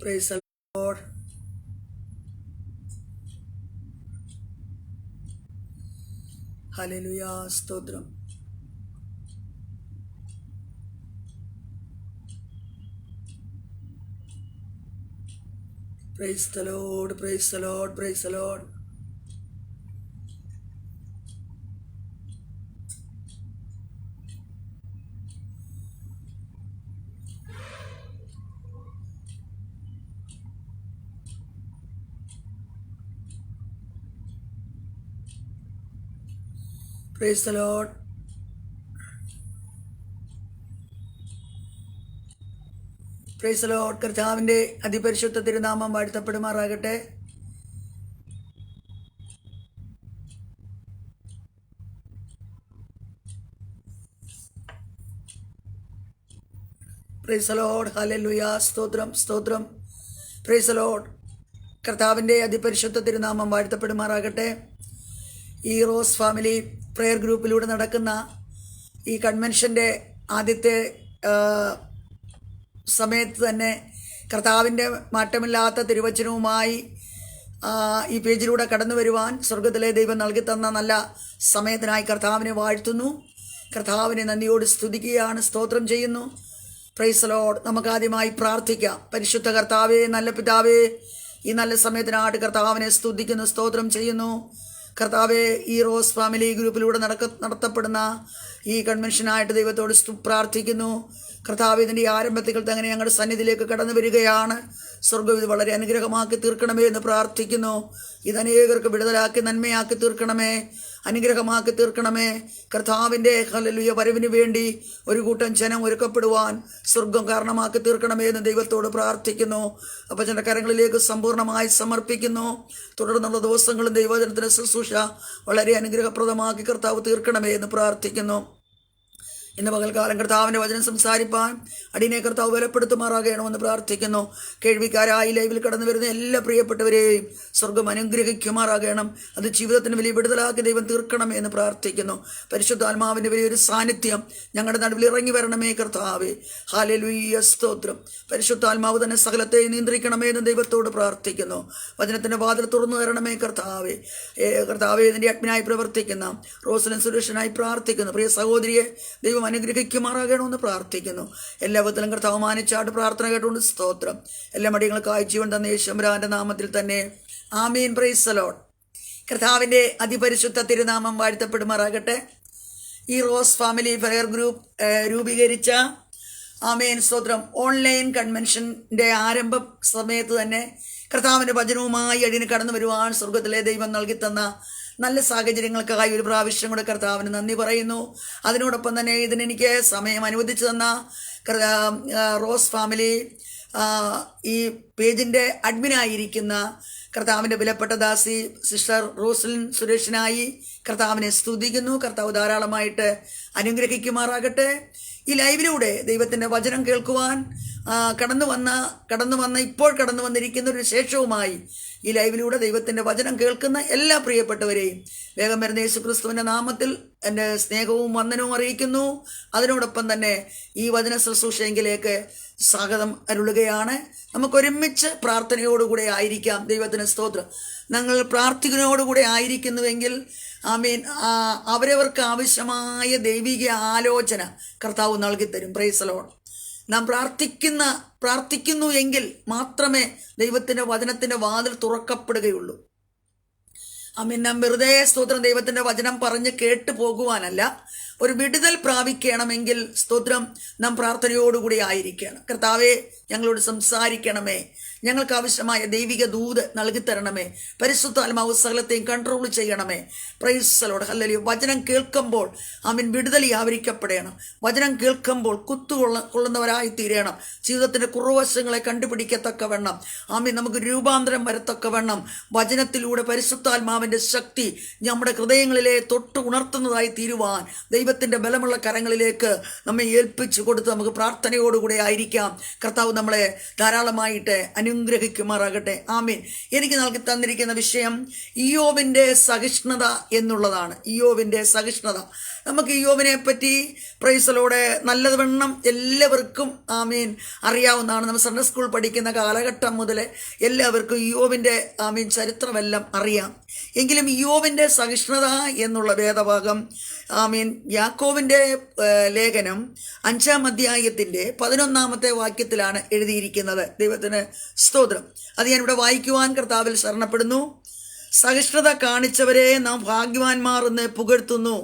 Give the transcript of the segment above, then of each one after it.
Praise the Lord. Hallelujah. Stotram. Praise the Lord. Praise the Lord. Praise the Lord. Praise the Lord. Price the Lord. കർത്താവിൻ്റെ അതിപരിശുദ്ധ തിരുനാമം വാഴ്ത്തപ്പെടുമാറാകട്ടെ. Price the Lord. ഹല്ലേലൂയ. സ്തോത്രം സ്തോത്രം. Price the Lord. കർത്താവിൻ്റെ അതിപരിശുദ്ധ തിരുനാമം വാഴ്ത്തപ്പെടുമാറാകട്ടെ. ഈ റോസ് ഫാമിലി പ്രെയർ ഗ്രൂപ്പിലൂടെ നടക്കുന്ന ഈ കൺവെൻഷൻ്റെ ആദ്യത്തെ സമയത്ത് തന്നെ കർത്താവിൻ്റെ മാറ്റമില്ലാത്ത തിരുവചനവുമായി ഈ പേജിലൂടെ കടന്നു വരുവാൻ സ്വർഗത്തിലെ ദൈവം നൽകി തന്ന നല്ല സമയത്തിനായി കർത്താവിനെ വാഴ്ത്തുന്നു. കർത്താവിനെ നന്ദിയോട് സ്തുതിക്കുകയാണ്, സ്തോത്രം ചെയ്യുന്നു. Price the Lord. നമുക്ക് ആദ്യമായി പ്രാർത്ഥിക്കാം. പരിശുദ്ധ കർത്താവേ, നല്ല പിതാവേ, ഈ നല്ല സമയത്തിനായിട്ട് കർത്താവിനെ സ്തുതിക്കുന്നു, സ്തോത്രം ചെയ്യുന്നു. കർത്താവെ, ഈ റോസ് ഫാമിലി ഗ്രൂപ്പിലൂടെ നടത്തപ്പെടുന്ന ഈ കൺവെൻഷനായിട്ട് ദൈവത്തോട് പ്രാർത്ഥിക്കുന്നു. കർത്താവ്, ഇതിൻ്റെ ആരംഭത്തിൽ തന്നെ ഞങ്ങളുടെ സന്നിധിയിലേക്ക് കടന്നു വരികയാണ്. സ്വർഗ്ഗം ഇത് വളരെ അനുഗ്രഹമാക്കി തീർക്കണമേ എന്ന് പ്രാർത്ഥിക്കുന്നു. ഇതനേകർക്ക് വിടുതലാക്കി നന്മയാക്കി തീർക്കണമേ, അനുഗ്രഹമാക്കി തീർക്കണമേ. കർത്താവിൻ്റെ ഹല്ലേലൂയ വരവിന് വേണ്ടി ഒരു കൂട്ടം ജനം ഒരുക്കപ്പെടുവാൻ സ്വർഗം കാരണമാക്കി തീർക്കണമേ എന്ന് ദൈവത്തോട് പ്രാർത്ഥിക്കുന്നു. അപ്പച്ചൻ്റെ കരങ്ങളിലേക്ക് സമ്പൂർണ്ണമായി സമർപ്പിക്കുന്നു. തുടർന്നുള്ള ദിവസങ്ങളും ദൈവജനത്തിൻ്റെ ശുശ്രൂഷ വളരെ അനുഗ്രഹപ്രദമാക്കി കർത്താവ് തീർക്കണമേ എന്ന് പ്രാർത്ഥിക്കുന്നു. ഇന്ന് പകൽക്കാലം കർത്താവിൻ്റെ വചനം സംസാരിപ്പാൻ അടിയനെ കർത്താവ് ബലപ്പെടുത്തുമാറാകണമെന്ന് പ്രാർത്ഥിക്കുന്നു. കേൾവിക്കാരായി ലൈവിൽ കടന്നു വരുന്ന എല്ലാ പ്രിയപ്പെട്ടവരെയും സ്വർഗം അനുഗ്രഹിക്കുമാറാകണം. അത് ജീവിതത്തിന് വലിയ വിടുതലാക്കി ദൈവം തീർക്കണമേ എന്ന് പ്രാർത്ഥിക്കുന്നു. പരിശുദ്ധാത്മാവിൻ്റെ വലിയൊരു സാന്നിധ്യം ഞങ്ങളുടെ നടുവിൽ ഇറങ്ങി വരണമേ കർത്താവേ. ഹല്ലേലൂയ, സ്തോത്രം. പരിശുദ്ധാത്മാവ് തന്നെ സകലത്തെ നിയന്ത്രിക്കണമേ എന്ന് ദൈവത്തോട് പ്രാർത്ഥിക്കുന്നു. വചനത്തിൻ്റെ വാതിൽ തുറന്നു തരണമേ കർത്താവേ. കർത്താവേ, ഇതിൻ്റെ അഡ്മിനായി പ്രവർത്തിക്കുന്ന റോസലിൻ സുരേഷനായി പ്രാർത്ഥിക്കുന്നു. പ്രിയ സഹോദരിയെ ദൈവം അനുഗ്രഹിക്കുമാറാകണമെന്ന് പ്രാർത്ഥിക്കുന്നു. എല്ലാ വിധത്തിലും കർത്താവ് മാനിച്ചാട്ട് പ്രാർത്ഥന കേട്ടുകൊണ്ട് സ്തോത്രം. എല്ലാ മടികൾക്കായി ജീവൻ തന്ന യേശുവിന്റെ നാമത്തിൽ തന്നെ ആമീൻ. Price the Lord. കർത്താവിൻ്റെ അതിപരിശുദ്ധ തിരുനാമം വാഴ്ത്തപ്പെടുമാറാകട്ടെ. ഈ റോസ് ഫാമിലി പ്രെയർ ഗ്രൂപ്പ് രൂപീകരിച്ച ആമേൻ സ്തോത്രം ഓൺലൈൻ കൺവെൻഷൻ്റെ ആരംഭ സമയത്ത് തന്നെ കർത്താവിൻ്റെ വചനവുമായി അടിന് കടന്നു വരുവാൻ സ്വർഗത്തിലെ ദൈവം നൽകി തന്ന നല്ല സാഹചര്യങ്ങൾക്കായി ഒരു പ്രാവശ്യം കൂടെ കർത്താവിന് നന്ദി പറയുന്നു. അതിനോടൊപ്പം തന്നെ ഇതിനെനിക്ക് സമയം അനുവദിച്ചു തന്ന റോസ് ഫാമിലി ഈ പേജിൻ്റെ അഡ്മിനായിരിക്കുന്ന കർത്താവിൻ്റെ വിലപ്പെട്ട ദാസി സിസ്റ്റർ റോസലിൻ സുരേഷിനായി കർത്താവിനെ സ്തുതിക്കുന്നു. കർത്താവ് ധാരാളമായിട്ട് അനുഗ്രഹിക്കുമാറാകട്ടെ. ഈ ലൈവിലൂടെ ദൈവത്തിൻ്റെ വചനം കേൾക്കുവാൻ ഇപ്പോൾ കടന്നു വന്നിരിക്കുന്ന ഒരു ശേഷവുമായി ഈ ലൈവിലൂടെ ദൈവത്തിൻ്റെ വചനം കേൾക്കുന്ന എല്ലാ പ്രിയപ്പെട്ടവരെയും വേഗം വരുന്ന യേശുക്രിസ്തുവിൻ്റെ നാമത്തിൽ എൻ്റെ സ്നേഹവും വന്ദനവും അറിയിക്കുന്നു. അതിനോടൊപ്പം തന്നെ ഈ വചന ശുശ്രൂഷയെങ്കിലേക്ക് സ്വാഗതം അരുളുകയാണ്. നമുക്കൊരുമിച്ച് പ്രാർത്ഥനയോടുകൂടെ ആയിരിക്കാം. ദൈവത്തിന് സ്തോത്രം. ഞങ്ങൾ പ്രാർത്ഥിക്കുന്നതോടുകൂടെ ആയിരിക്കുന്നുവെങ്കിൽ ആമീൻ, അവരവർക്ക് ആവശ്യമായ ദൈവിക ആലോചന കർത്താവ് നൽകിത്തരും. Price the Lord. നാം പ്രാർത്ഥിക്കുന്നു എങ്കിൽ മാത്രമേ ദൈവത്തിൻ്റെ വചനത്തിൻ്റെ വാതിൽ തുറക്കപ്പെടുകയുള്ളൂ. ആമീൻ. നാം വെറുതെ സ്തോത്രം ദൈവത്തിൻ്റെ വചനം പറഞ്ഞ് കേട്ടു പോകുവാനല്ല, ഒരു വിടുതൽ പ്രാപിക്കണമെങ്കിൽ സ്തോത്രം നാം പ്രാർത്ഥനയോടുകൂടി ആയിരിക്കണം. കർത്താവേ, ഞങ്ങളോട് സംസാരിക്കണമേ, ഞങ്ങൾക്ക് ആവശ്യമായ ദൈവിക ദൂത് നൽകിത്തരണമേ. പരിശുദ്ധാത്മാവ് സകലത്തെയും കൺട്രോൾ ചെയ്യണമേ. Price the Lord. ഹല്ലേലൂയ. വചനം കേൾക്കുമ്പോൾ ആമീൻ വിടുതൽ വ്യാപരിക്കപ്പെടണം. വചനം കേൾക്കുമ്പോൾ കൊള്ളുന്നവരായി തീരണം. ജീവിതത്തിൻ്റെ കുറവശങ്ങളെ കണ്ടുപിടിക്കത്തക്കവണ്ണം ആമീൻ നമുക്ക് രൂപാന്തരം വരത്തക്കവണ്ണം വചനത്തിലൂടെ പരിശുദ്ധാത്മാവിൻ്റെ ശക്തി നമ്മുടെ ഹൃദയങ്ങളിലെ തൊട്ട് ഉണർത്തുന്നതായി തീരുവാൻ ദൈവത്തിൻ്റെ ബലമുള്ള കരങ്ങളിലേക്ക് നമ്മെ ഏൽപ്പിച്ചു കൊടുത്ത് നമുക്ക് പ്രാർത്ഥനയോടുകൂടെ ആയിരിക്കാം. കർത്താവ് നമ്മളെ ധാരാളമായിട്ട് അനുഗ്രഹിക്കുമാറാകട്ടെ. ആമീൻ. എനിക്ക് നൽകി തന്നിരിക്കുന്ന വിഷയം ഇയ്യോബിൻ്റെ സഹിഷ്ണുത എന്നുള്ളതാണ്. ഇയ്യോബിൻ്റെ സഹിഷ്ണുത. നമുക്ക് ഇയ്യോബിനെ പറ്റി പ്രൈസലോടെ നല്ലവണ്ണം എല്ലാവർക്കും ആമീൻ അറിയാവുന്നതാണ്. നമ്മൾ സൺഡേ സ്കൂൾ പഠിക്കുന്ന കാലഘട്ടം മുതൽ എല്ലാവർക്കും ഇയ്യോബിൻ്റെ ആമീൻ ചരിത്രമെല്ലാം അറിയാം. എങ്കിലും ഇയ്യോബിൻ്റെ സഹിഷ്ണുത എന്നുള്ള വേദഭാഗം ആമീൻ യാക്കോബിൻ്റെ ലേഖനം 5-ാം അധ്യായത്തിൻ്റെ 11-ാമത്തെ വാക്യത്തിലാണ് എഴുതിയിരിക്കുന്നത്. ദൈവത്തിന് സ്തോത്രം. അത് ഞാനിവിടെ വായിക്കുവാൻ കർത്താവിൽ ശരണപ്പെടുന്നു. സഹിഷ്ണുത കാണിച്ചവരെ നാം ഭാഗ്യവാന്മാർ എന്ന് പുകഴ്ത്തുന്നു.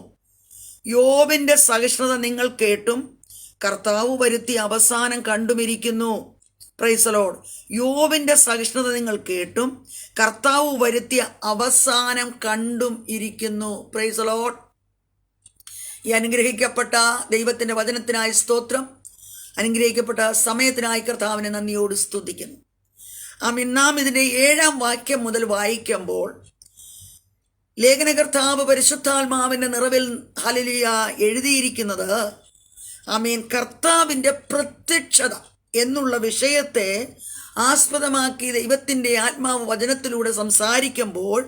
യോബിൻ്റെ സഹിഷ്ണുത നിങ്ങൾ കേട്ടും കർത്താവ് വരുത്തിയ അവസാനം കണ്ടുമിരിക്കുന്നു. Price the Lord. യോബിൻ്റെ സഹിഷ്ണുത നിങ്ങൾ കേട്ടും കർത്താവ് വരുത്തിയ അവസാനം കണ്ടും ഇരിക്കുന്നു. Price the Lord. ഈ അനുഗ്രഹിക്കപ്പെട്ട ദൈവത്തിൻ്റെ വചനത്തിനായി സ്തോത്രം. അനുഗ്രഹിക്കപ്പെട്ട സമയത്തിനായി കർത്താവിനെ നന്ദിയോട് സ്തുതിക്കുന്നു. ആമീൻ. നാം ഇതിൻ്റെ 7-ാം വാക്യം മുതൽ വായിക്കുമ്പോൾ ലേഖനകർത്താവ് പരിശുദ്ധാത്മാവിൻ്റെ നിറവിൽ ഹല്ലേലൂയ എഴുതിയിരിക്കുന്നത് ആമീൻ കർത്താവിൻ്റെ പ്രത്യക്ഷത എന്നുള്ള വിഷയത്തെ ആസ്പദമാക്കി ദൈവത്തിൻ്റെ ആത്മാവ് വചനത്തിലൂടെ സംസാരിക്കുമ്പോൾ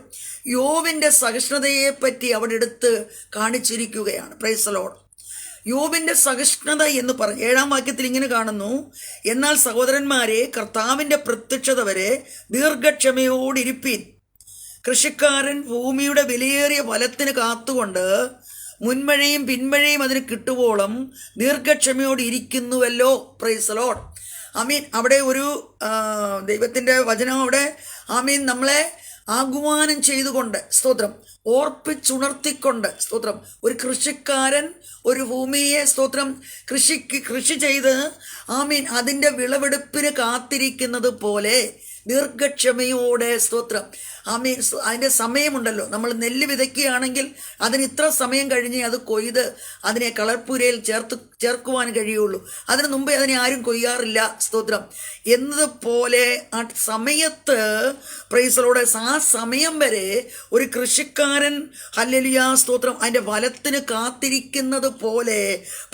യോബിൻ്റെ സഹിഷ്ണുതയെപ്പറ്റി അവിടെ എടുത്ത് കാണിച്ചിരിക്കുകയാണ്. Price the Lord. യോബിൻ്റെ സഹിഷ്ണുത എന്ന് പറഞ്ഞ് 7-ാം വാക്യത്തിൽ ഇങ്ങനെ കാണുന്നു: എന്നാൽ സഹോദരന്മാരെ, കർത്താവിൻ്റെ പ്രത്യക്ഷത വരെ ദീർഘക്ഷമയോടിരിപ്പീൻ. കൃഷിക്കാരൻ ഭൂമിയുടെ വിലയേറിയ ഫലത്തിന് കാത്തുകൊണ്ട് മുൻമഴയും പിന്മഴയും അതിന് കിട്ടുവോളം ദീർഘക്ഷമയോട് ഇരിക്കുന്നുവല്ലോ. Praise the Lord. ആമീൻ. അവിടെ ഒരു ദൈവത്തിൻ്റെ വചനം അവിടെ ആമീൻ നമ്മളെ ആഹ്വാനം ചെയ്തുകൊണ്ട് സ്തോത്രം ഓർപ്പിച്ചുണർത്തിക്കൊണ്ട് സ്തോത്രം ഒരു കൃഷിക്കാരൻ ഒരു ഭൂമിയെ സ്തോത്രം കൃഷി ചെയ്ത് ആമീൻ അതിൻ്റെ വിളവെടുപ്പിന് കാത്തിരിക്കുന്നത് പോലെ ദീർഘക്ഷമയോടെ സ്തോത്രം ആമീൻ അതിൻ്റെ സമയമുണ്ടല്ലോ. നമ്മൾ നെല്ല് വിതയ്ക്കുകയാണെങ്കിൽ അതിന് ഇത്ര സമയം കഴിഞ്ഞ് അത് കൊയ്ത് അതിനെ കളർപ്പുരയിൽ ചേർക്കുവാൻ കഴിയുള്ളൂ. അതിന് മുമ്പേ അതിനെ ആരും കൊയ്യാറില്ല. സ്തോത്രം. എന്നതുപോലെ ആ സമയത്ത് പ്രൈസലോടെ ആ സമയം വരെ ഒരു കൃഷിക്കാരൻ ഹല്ലേലൂയ സ്തോത്രം അതിൻ്റെ ഫലത്തിന് കാത്തിരിക്കുന്നത് പോലെ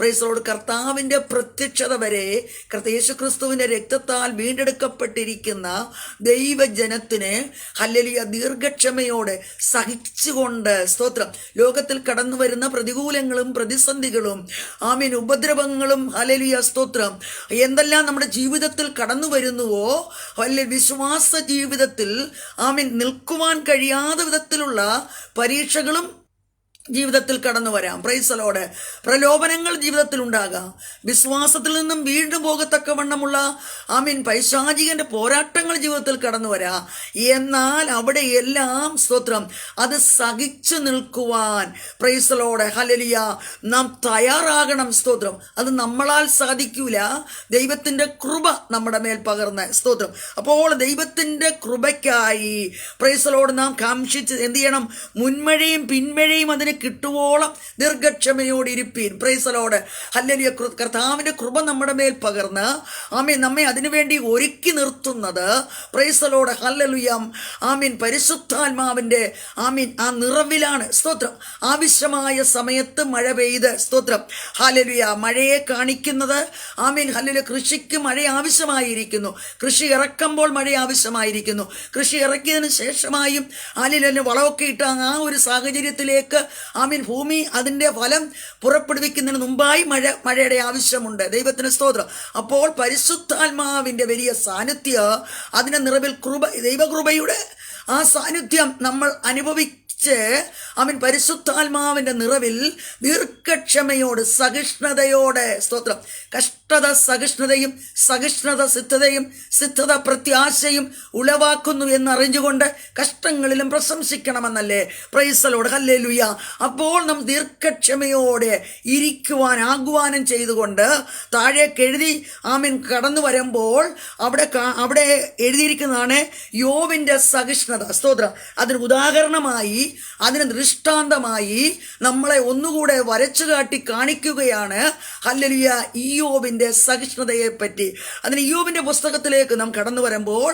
പ്രൈസലോട് കർത്താവിൻ്റെ പ്രത്യക്ഷത വരെ യേശുക്രിസ്തുവിൻ്റെ രക്തത്താൽ വീണ്ടെടുക്കപ്പെട്ടിരിക്കുന്ന ദൈവജനത്തിന് ഹല്ലേലൂയ ദീർഘക്ഷമയോടെ സഹിച്ചുകൊണ്ട് സ്തോത്രം ലോകത്തിൽ കടന്നു വരുന്ന പ്രതികൂലങ്ങളും പ്രതിസന്ധികളും ആമീൻ ഉപദ്രവങ്ങളും ഹല്ലേലൂയ സ്തോത്രം എന്തെല്ലാം നമ്മുടെ ജീവിതത്തിൽ കടന്നു വരുന്നുവോ ഹല്ലേലൂയ വിശ്വാസ ജീവിതത്തിൽ ആമീൻ നിൽക്കുവാൻ കഴിയാത്ത വിധത്തിലുള്ള പരീക്ഷകളും ജീവിതത്തിൽ കടന്നു വരാം. Praise the Lord. പ്രലോഭനങ്ങൾ ജീവിതത്തിൽ ഉണ്ടാകാം. വിശ്വാസത്തിൽ നിന്നും വീണ്ടും പോകത്തക്കവണ്ണമുള്ള ആമീൻ പൈശാചികന്റെ പോരാട്ടങ്ങൾ ജീവിതത്തിൽ കടന്നു വരാം. എന്നാൽ അവിടെ എല്ലാം സ്തോത്രം അത് സഹിച്ചു നിൽക്കുവാൻ പ്രൈസ് ദി ലോർഡ് ഹല്ലേലൂയ നാം തയ്യാറാകണം. സ്തോത്രം. അത് നമ്മളാൽ സാധിക്കൂല. ദൈവത്തിൻ്റെ കൃപ നമ്മുടെ മേൽ പകർന്ന് സ്തോത്രം. അപ്പോൾ ദൈവത്തിൻ്റെ കൃപയ്ക്കായി പ്രൈസ് ദി ലോർഡ് നാം കാംക്ഷിച്ച് എന്ത് ചെയ്യണം? മുൻമഴയും പിന്മഴയും അതിന് കിട്ടുവോളം ദീർഘക്ഷമയോട് ഇരിപ്പീൻ. പ്രൈസ് ദി ലോർഡ് ഹല്ലേലൂയ. കർത്താവിൻ്റെ കൃപ നമ്മുടെ മേൽ പകർന്ന് ആമീൻ നമ്മെ അതിനുവേണ്ടി ഒരുക്കി നിർത്തുന്നത് പ്രൈസ് ദി ലോർഡ് ഹല്ലേലൂയ ആമീൻ പരിശുദ്ധാത്മാവിൻ്റെ ആമീൻ ആ നിറവിലാണ്. സ്തോത്രം. ആവശ്യമായ സമയത്ത് മഴ പെയ്ത് സ്തോത്രം ഹല്ലേലൂയ മഴയെ കാണിക്കുന്നത് ആമീൻ ഹല്ലേലൂയ കൃഷിക്ക് മഴ ആവശ്യമായിരിക്കുന്നു. കൃഷി ഇറക്കുമ്പോൾ മഴ ആവശ്യമായിരിക്കുന്നു. കൃഷി ഇറക്കിയതിന് ശേഷമായും ഹല്ലേലൂയ വളമൊക്കെ ഇട്ട ആ ഒരു സാഹചര്യത്തിലേക്ക് ആമീൻ ഭൂമി അതിൻ്റെ ഫലം പുറപ്പെടുവിക്കുന്നതിന് മുമ്പായി മഴയുടെ ആവശ്യമുണ്ട്. ദൈവത്തിന് സ്തോത്രം. അപ്പോൾ പരിശുദ്ധാത്മാവിൻ്റെ വലിയ സാന്നിധ്യം അതിൻ്റെ നിറവിൽ ദൈവകൃപയുടെ ആ സാന്നിധ്യം നമ്മൾ ആമീൻ പരിശുദ്ധാത്മാവിൻ്റെ നിറവിൽ ദീർഘക്ഷമയോട് സഹിഷ്ണുതയോടെ സ്തോത്രം കഷ്ടത സഹിഷ്ണുതയും സഹിഷ്ണുത സിദ്ധതയും സിദ്ധത പ്രത്യാശയും ഉളവാക്കുന്നു എന്നറിഞ്ഞുകൊണ്ട് കഷ്ടങ്ങളിലും പ്രശംസിക്കണമെന്നല്ലേ. പ്രൈസ് ദി ലോർഡ് ഹല്ലേലൂയ. അപ്പോൾ നാം ദീർഘക്ഷമയോടെ ഇരിക്കുവാൻ ആഹ്വാനം ചെയ്തുകൊണ്ട് താഴേക്ക് എഴുതി ആമീൻ കടന്നു വരുമ്പോൾ അവിടെ എഴുതിയിരിക്കുന്നതാണ് യോബിൻ്റെ സഹിഷ്ണുത. സ്തോത്രം. അതിന് ഉദാഹരണമായി അതിന് ദൃഷ്ടാന്തമായി നമ്മളെ ഒന്നുകൂടെ വരച്ചു കാട്ടി കാണിക്കുകയാണ് ഹല്ലേലൂയ ഇയ്യോബിൻ്റെ ഇയ്യോബിൻ്റെ സഹിഷ്ണുതയെ പറ്റി. അതിന് ഇയ്യോബിൻ്റെ പുസ്തകത്തിലേക്ക് നാം കടന്നു വരുമ്പോൾ,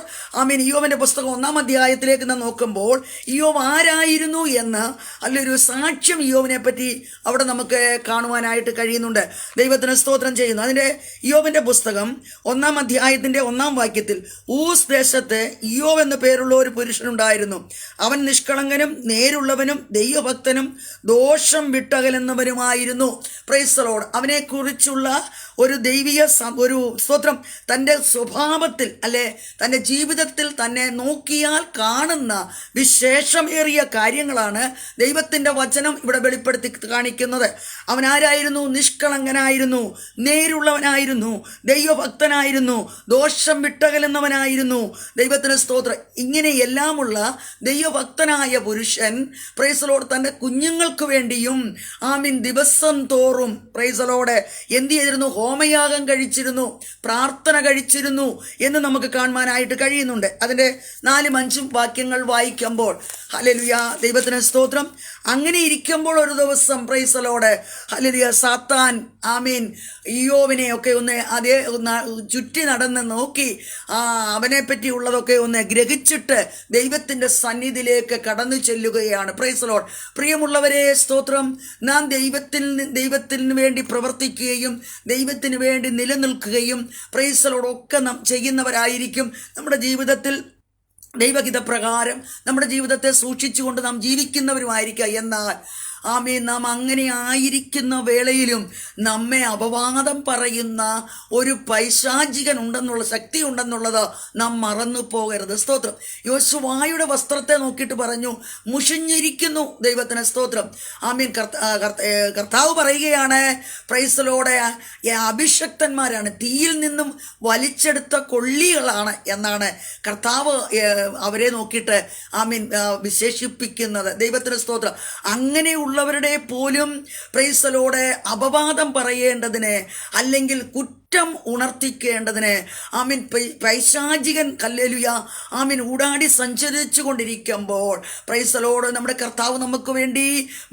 ഇയ്യോബിൻ്റെ പുസ്തകം 1-ാം അധ്യായത്തിലേക്ക് നാം നോക്കുമ്പോൾ ഇയ്യോബ് ആരായിരുന്നു എന്ന് അല്ലൊരു സാക്ഷ്യം ഇയ്യോബിനെ പറ്റി അവിടെ നമുക്ക് കാണുവാനായിട്ട് കഴിയുന്നുണ്ട്. ദൈവത്തിന് സ്തോത്രം ചെയ്യുന്നു. അതിൻ്റെ ഇയ്യോബിൻ്റെ പുസ്തകം 1-ാം അധ്യായത്തിൻ്റെ 1-ാം വാക്യത്തിൽ, ഊസ് ദേശത്ത് ഇയ്യോബ് എന്ന പേരുള്ള ഒരു പുരുഷനുണ്ടായിരുന്നു. അവൻ നിഷ്കളങ്കനും നേരുള്ളവനും ദൈവഭക്തനും ദോഷം വിട്ടകലുന്നവനുമായിരുന്നു. Praise the Lord. അവനെക്കുറിച്ചുള്ള ഒരു ദൈവിക ഒരു സ്തോത്രം തൻ്റെ സ്വഭാവത്തിൽ അല്ലെ തൻ്റെ ജീവിതത്തിൽ തന്നെ നോക്കിയാൽ കാണുന്ന വിശേഷമേറിയ കാര്യങ്ങളാണ് ദൈവത്തിൻ്റെ വചനം ഇവിടെ വെളിപ്പെടുത്തി കാണിക്കുന്നത്. അവൻ ആരായിരുന്നു? നിഷ്കളങ്കനായിരുന്നു, നേരുള്ളവനായിരുന്നു, ദൈവഭക്തനായിരുന്നു, ദോഷം വിട്ടകലുന്നവനായിരുന്നു. ദൈവത്തിന് സ്തോത്രം. ഇങ്ങനെയെല്ലാമുള്ള ദൈവഭക്തനായ പുരുഷൻ പ്രൈസ് ദി ലോർഡ് തൻ്റെ കുഞ്ഞുങ്ങൾക്ക് വേണ്ടിയും ദിവസം തോറും പ്രൈസ് ദി ലോർഡ് എന്ത് ചെയ്തിരുന്നു? ഹോമയാഗം കഴിച്ചിരുന്നു, പ്രാർത്ഥന കഴിച്ചിരുന്നു എന്ന് നമുക്ക് കാണുവാനായിട്ട് കഴിയുന്നുണ്ട്. അതിൻ്റെ 4-5 വാക്യങ്ങൾ വായിക്കുമ്പോൾ ഹല്ലേലൂയ, ദൈവത്തിന് സ്തോത്രം. അങ്ങനെ ഇരിക്കുമ്പോൾ ഒരു ദിവസം പ്രൈസ് ദി ലോർഡ് ഹല്ലേലൂയ സാത്താൻ ഇയ്യോബിനെ ഒക്കെ ഒന്ന് ചുറ്റി നടന്ന് നോക്കി അവനെ പറ്റിയുള്ളതൊക്കെ ഒന്ന് ഗ്രഹിച്ചിട്ട് ദൈവത്തിൻ്റെ സന്നിധിയിലേക്ക് കടന്നു ചെല്ലുകയാണ്. Price the Lord. പ്രിയമുള്ളവരെ, സ്തോത്രം. നാം ദൈവത്തിന് വേണ്ടി പ്രവർത്തിക്കുകയും ദൈവത്തിന് വേണ്ടി നിലനിൽക്കുകയും പ്രൈസ് ദി ലോർഡ് ഒക്കെ നാം ചെയ്യുന്നവരായിരിക്കും. നമ്മുടെ ജീവിതത്തിൽ ദൈവഹിതപ്രകാരം നമ്മുടെ ജീവിതത്തെ സൂക്ഷിച്ചുകൊണ്ട് നാം ജീവിക്കുന്നവരുമായിരിക്കുക. എന്നാൽ നാം അങ്ങനെ ആയിരിക്കുന്ന വേളയിലും നമ്മെ അപവാദം പറയുന്ന ഒരു പൈശാചികൻ ഉണ്ടെന്നുള്ള ശക്തി ഉണ്ടെന്നുള്ളത് നാം മറന്നു പോകരുത്. സ്തോത്രം. യോശുവായുടെ വസ്ത്രത്തെ നോക്കിയിട്ട് പറഞ്ഞു, മുഷിഞ്ഞിരിക്കുന്നു. ദൈവത്തിന് സ്തോത്രം. കർത്താവ് പറയുകയാണ്, പ്രൈസ് ദി ലോർഡ്, അഭിഷക്തന്മാരാണ്, തീയിൽ നിന്നും വലിച്ചെടുത്ത കൊള്ളികളാണ് എന്നാണ് കർത്താവ് അവരെ നോക്കിയിട്ട് വിശേഷിപ്പിക്കുന്നത്. ദൈവത്തിന് സ്തോത്രം. അങ്ങനെയുള്ളവരുടെ പോലും പ്രൈസ് ദി ലോർഡ് അപവാദം പറയേണ്ടതിന് അല്ലെങ്കിൽ കുറ്റം ഉണർത്തിക്കേണ്ടതിന് പൈശാചികൻ ഹല്ലേലൂയ ഊടാടി സഞ്ചരിച്ചു കൊണ്ടിരിക്കുമ്പോൾ പ്രൈസ് ദി ലോർഡ് നമ്മുടെ കർത്താവ് നമുക്ക് വേണ്ടി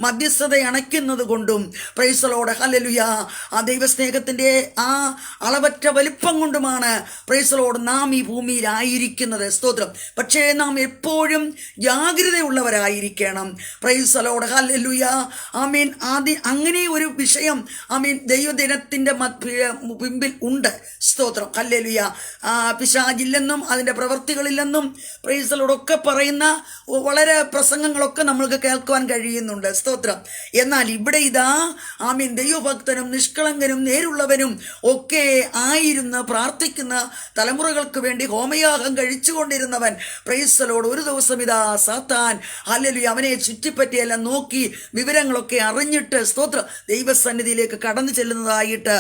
മധ്യസ്ഥത അണയ്ക്കുന്നത് കൊണ്ടും പ്രൈസ് ദി ലോർഡ് ഹല്ലേലൂയ ദൈവസ്നേഹത്തിൻ്റെ അളവറ്റ വലിപ്പം കൊണ്ടുമാണ് പ്രൈസ് ദി ലോർഡ് നാം ഈ ഭൂമിയിലായിരിക്കുന്നത്. സ്തോത്രം. പക്ഷേ നാം എപ്പോഴും ജാഗ്രതയുള്ളവരായിരിക്കണം. പ്രൈസ് ദി ലോർഡ് ഹല്ലേലൂയ. അങ്ങനെ ഒരു വിഷയം ദൈവദിനത്തിൻ്റെ പിമ്പിൽ ഉണ്ട്. സ്തോത്രം. ഹല്ലേലൂയ. പിശാചില്ലെന്നും അതിൻ്റെ പ്രവൃത്തികളില്ലെന്നും പ്രൈസ് ദി ലോർഡ് ഒക്കെ പറയുന്ന വളരെ പ്രസംഗങ്ങളൊക്കെ നമ്മൾക്ക് കേൾക്കുവാൻ കഴിയുന്നുണ്ട്. സ്തോത്രം. എന്നാൽ ഇവിടെ ഇതാ ദൈവഭക്തനും നിഷ്കളങ്കനും നേരുള്ളവനും ഒക്കെ ആയിരുന്ന പ്രാർത്ഥിക്കുന്ന തലമുറകൾക്ക് വേണ്ടി ഹോമയാഗം കഴിച്ചുകൊണ്ടിരുന്നവൻ പ്രൈസ് ദി ലോർഡ് ഒരു ദിവസം ഇതാ സാത്താൻ ഹല്ലേലൂയ അവനെ ചുറ്റിപ്പറ്റിയെല്ലാം നോക്കി വിവരങ്ങളൊക്കെ അറിഞ്ഞിട്ട് സ്തോത്രം ദൈവസന്നിധിയിലേക്ക് കടന്നു ചെല്ലുന്നതായിട്ട്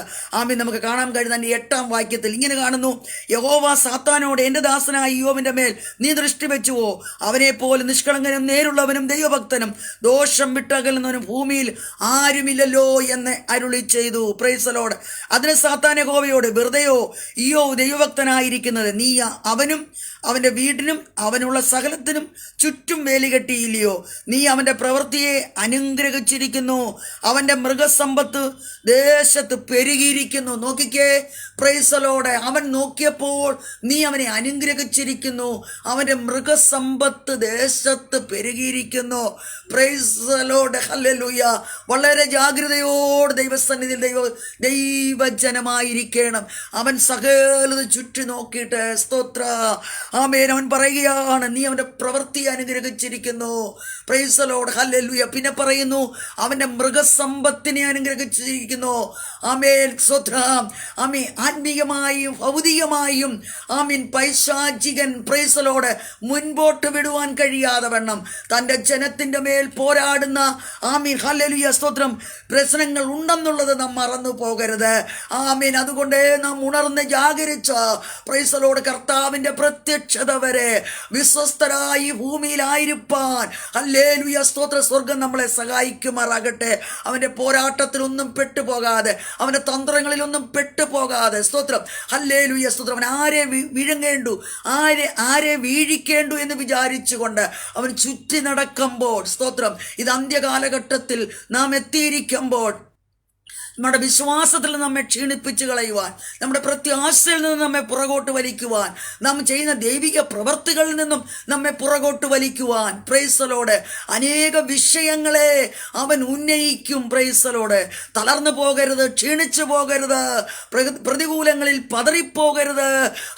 നമുക്ക് കാണാൻ കഴിയുന്ന 8-ാം വാക്യത്തിൽ ഇങ്ങനെ കാണുന്നു, യഹോവ സാത്താനോട്, എൻ്റെ ദാസനായ ഇയ്യോബിന്റെ മേൽ നീ ദൃഷ്ടി വെച്ചുവോ? അവനെ പോലെ നിഷ്കളങ്കനും നേരുള്ളവനും ദൈവഭക്തനും ദോഷം വിട്ടകലുന്നവനും ഭൂമിയിൽ ആരുമില്ലല്ലോ എന്ന് അരുളി ചെയ്തു. Price the Lord. അതിന് സാത്താൻ യഹോവയോട്, വെറുതെയോ ഇയ്യോബ് ദൈവഭക്തനായിരിക്കുന്നത്? നീ അവനും അവൻ്റെ വീടിനും അവനുള്ള സകലത്തിനും ചുറ്റും വേലി കെട്ടിയില്ലയോ? നീ അവൻ്റെ പ്രവൃത്തിയെ അനുഗ്രഹിച്ചിരിക്കുന്നു, അവൻ്റെ മൃഗസമ്പത്ത് ദേശത്ത് പെരുകിയിരിക്കുന്നു. നോക്കിക്കേ, പ്രൈസ് ദി ലോർഡ്. അവൻ നോക്കിയപ്പോൾ നീ അവനെ അനുഗ്രഹിച്ചിരിക്കുന്നു, അവൻ്റെ മൃഗസമ്പത്ത് ദേശത്ത് പെരുകിയിരിക്കുന്നു. Praise the Lord. ഹല്ലേലൂയ. വളരെ ജാഗ്രതയോട് ദൈവസന്നിധിയിൽ ദൈവജനമായിരിക്കണം. അവൻ സകലത് ചുറ്റി നോക്കിയിട്ട് സ്തോത്ര അവൻ പറയുകയാണ്, നീ അവൻ്റെ പ്രവൃത്തി അനുഗ്രഹിച്ചിരിക്കുന്നു. Praise the Lord. ഹല്ലേലൂയ. പിന്നെ പറയുന്നു, അവൻ്റെ മൃഗസമ്പത്തിനെ അനുഗ്രഹിച്ചിരിക്കുന്നു. സ്തോത്രം. ആത്മീയമായും ഭൗതികമായും പൈശാചികൻ പ്രൈസ് ദി ലോർഡ് മുൻപോട്ട് വിടുവാൻ കഴിയാതെ വണ്ണം തൻ്റെ ജനത്തിൻ്റെ മേൽ പോരാടുന്ന ഹല്ലേലൂയ സ്തോത്രം പ്രശ്നങ്ങൾ ഉണ്ടെന്നുള്ളത് നാം മറന്നു പോകരുത്. അതുകൊണ്ട് നാം ഉണർന്ന് ജാഗരിച്ച പ്രൈസ് ദി ലോർഡ് കർത്താവിൻ്റെ പ്രത്യക്ഷത വരെ വിശ്വസ്തരായി ഭൂമിയിലായിരിക്കാൻ ഹല്ലേലൂയ സ്തോത്ര സ്വർഗം നമ്മളെ സഹായിക്കുമാറാകട്ടെ. അവൻ്റെ പോരാട്ടത്തിലൊന്നും പെട്ടുപോകാതെ, അവൻ്റെ തന്ത്രങ്ങളിലൊന്നും പെട്ടുപോകാതെ സ്തോത്രം ഹല്ലേലൂയ സ്തോത്രം. അവൻ ആരെ വിഴുങ്ങേണ്ടു, ആരെ വീഴിക്കേണ്ടു എന്ന് വിചാരിച്ചുകൊണ്ട് അവൻ ചുറ്റി നടക്കുമ്പോൾ സ്തോത്രം ഇത് അന്ത്യകാലഘട്ടത്തിൽ നാം എത്തിയിരിക്കുമ്പോൾ നമ്മുടെ വിശ്വാസത്തിൽ നിന്ന് നമ്മെ ക്ഷീണിപ്പിച്ച് കളയുവാൻ, നമ്മുടെ പ്രത്യാശയിൽ നിന്ന് നമ്മെ പുറകോട്ട് വലിക്കുവാൻ, നാം ചെയ്യുന്ന ദൈവിക പ്രവർത്തികളിൽ നിന്നും നമ്മെ പുറകോട്ട് വലിക്കുവാൻ, പ്രൈസ് ദി ലോർഡ്, അനേക വിഷയങ്ങളെ അവൻ ഉന്നയിക്കും. Price the Lord. തളർന്നു പോകരുത്, ക്ഷീണിച്ചു പോകരുത്, പ്രതികൂലങ്ങളിൽ പതറിപ്പോകരുത്.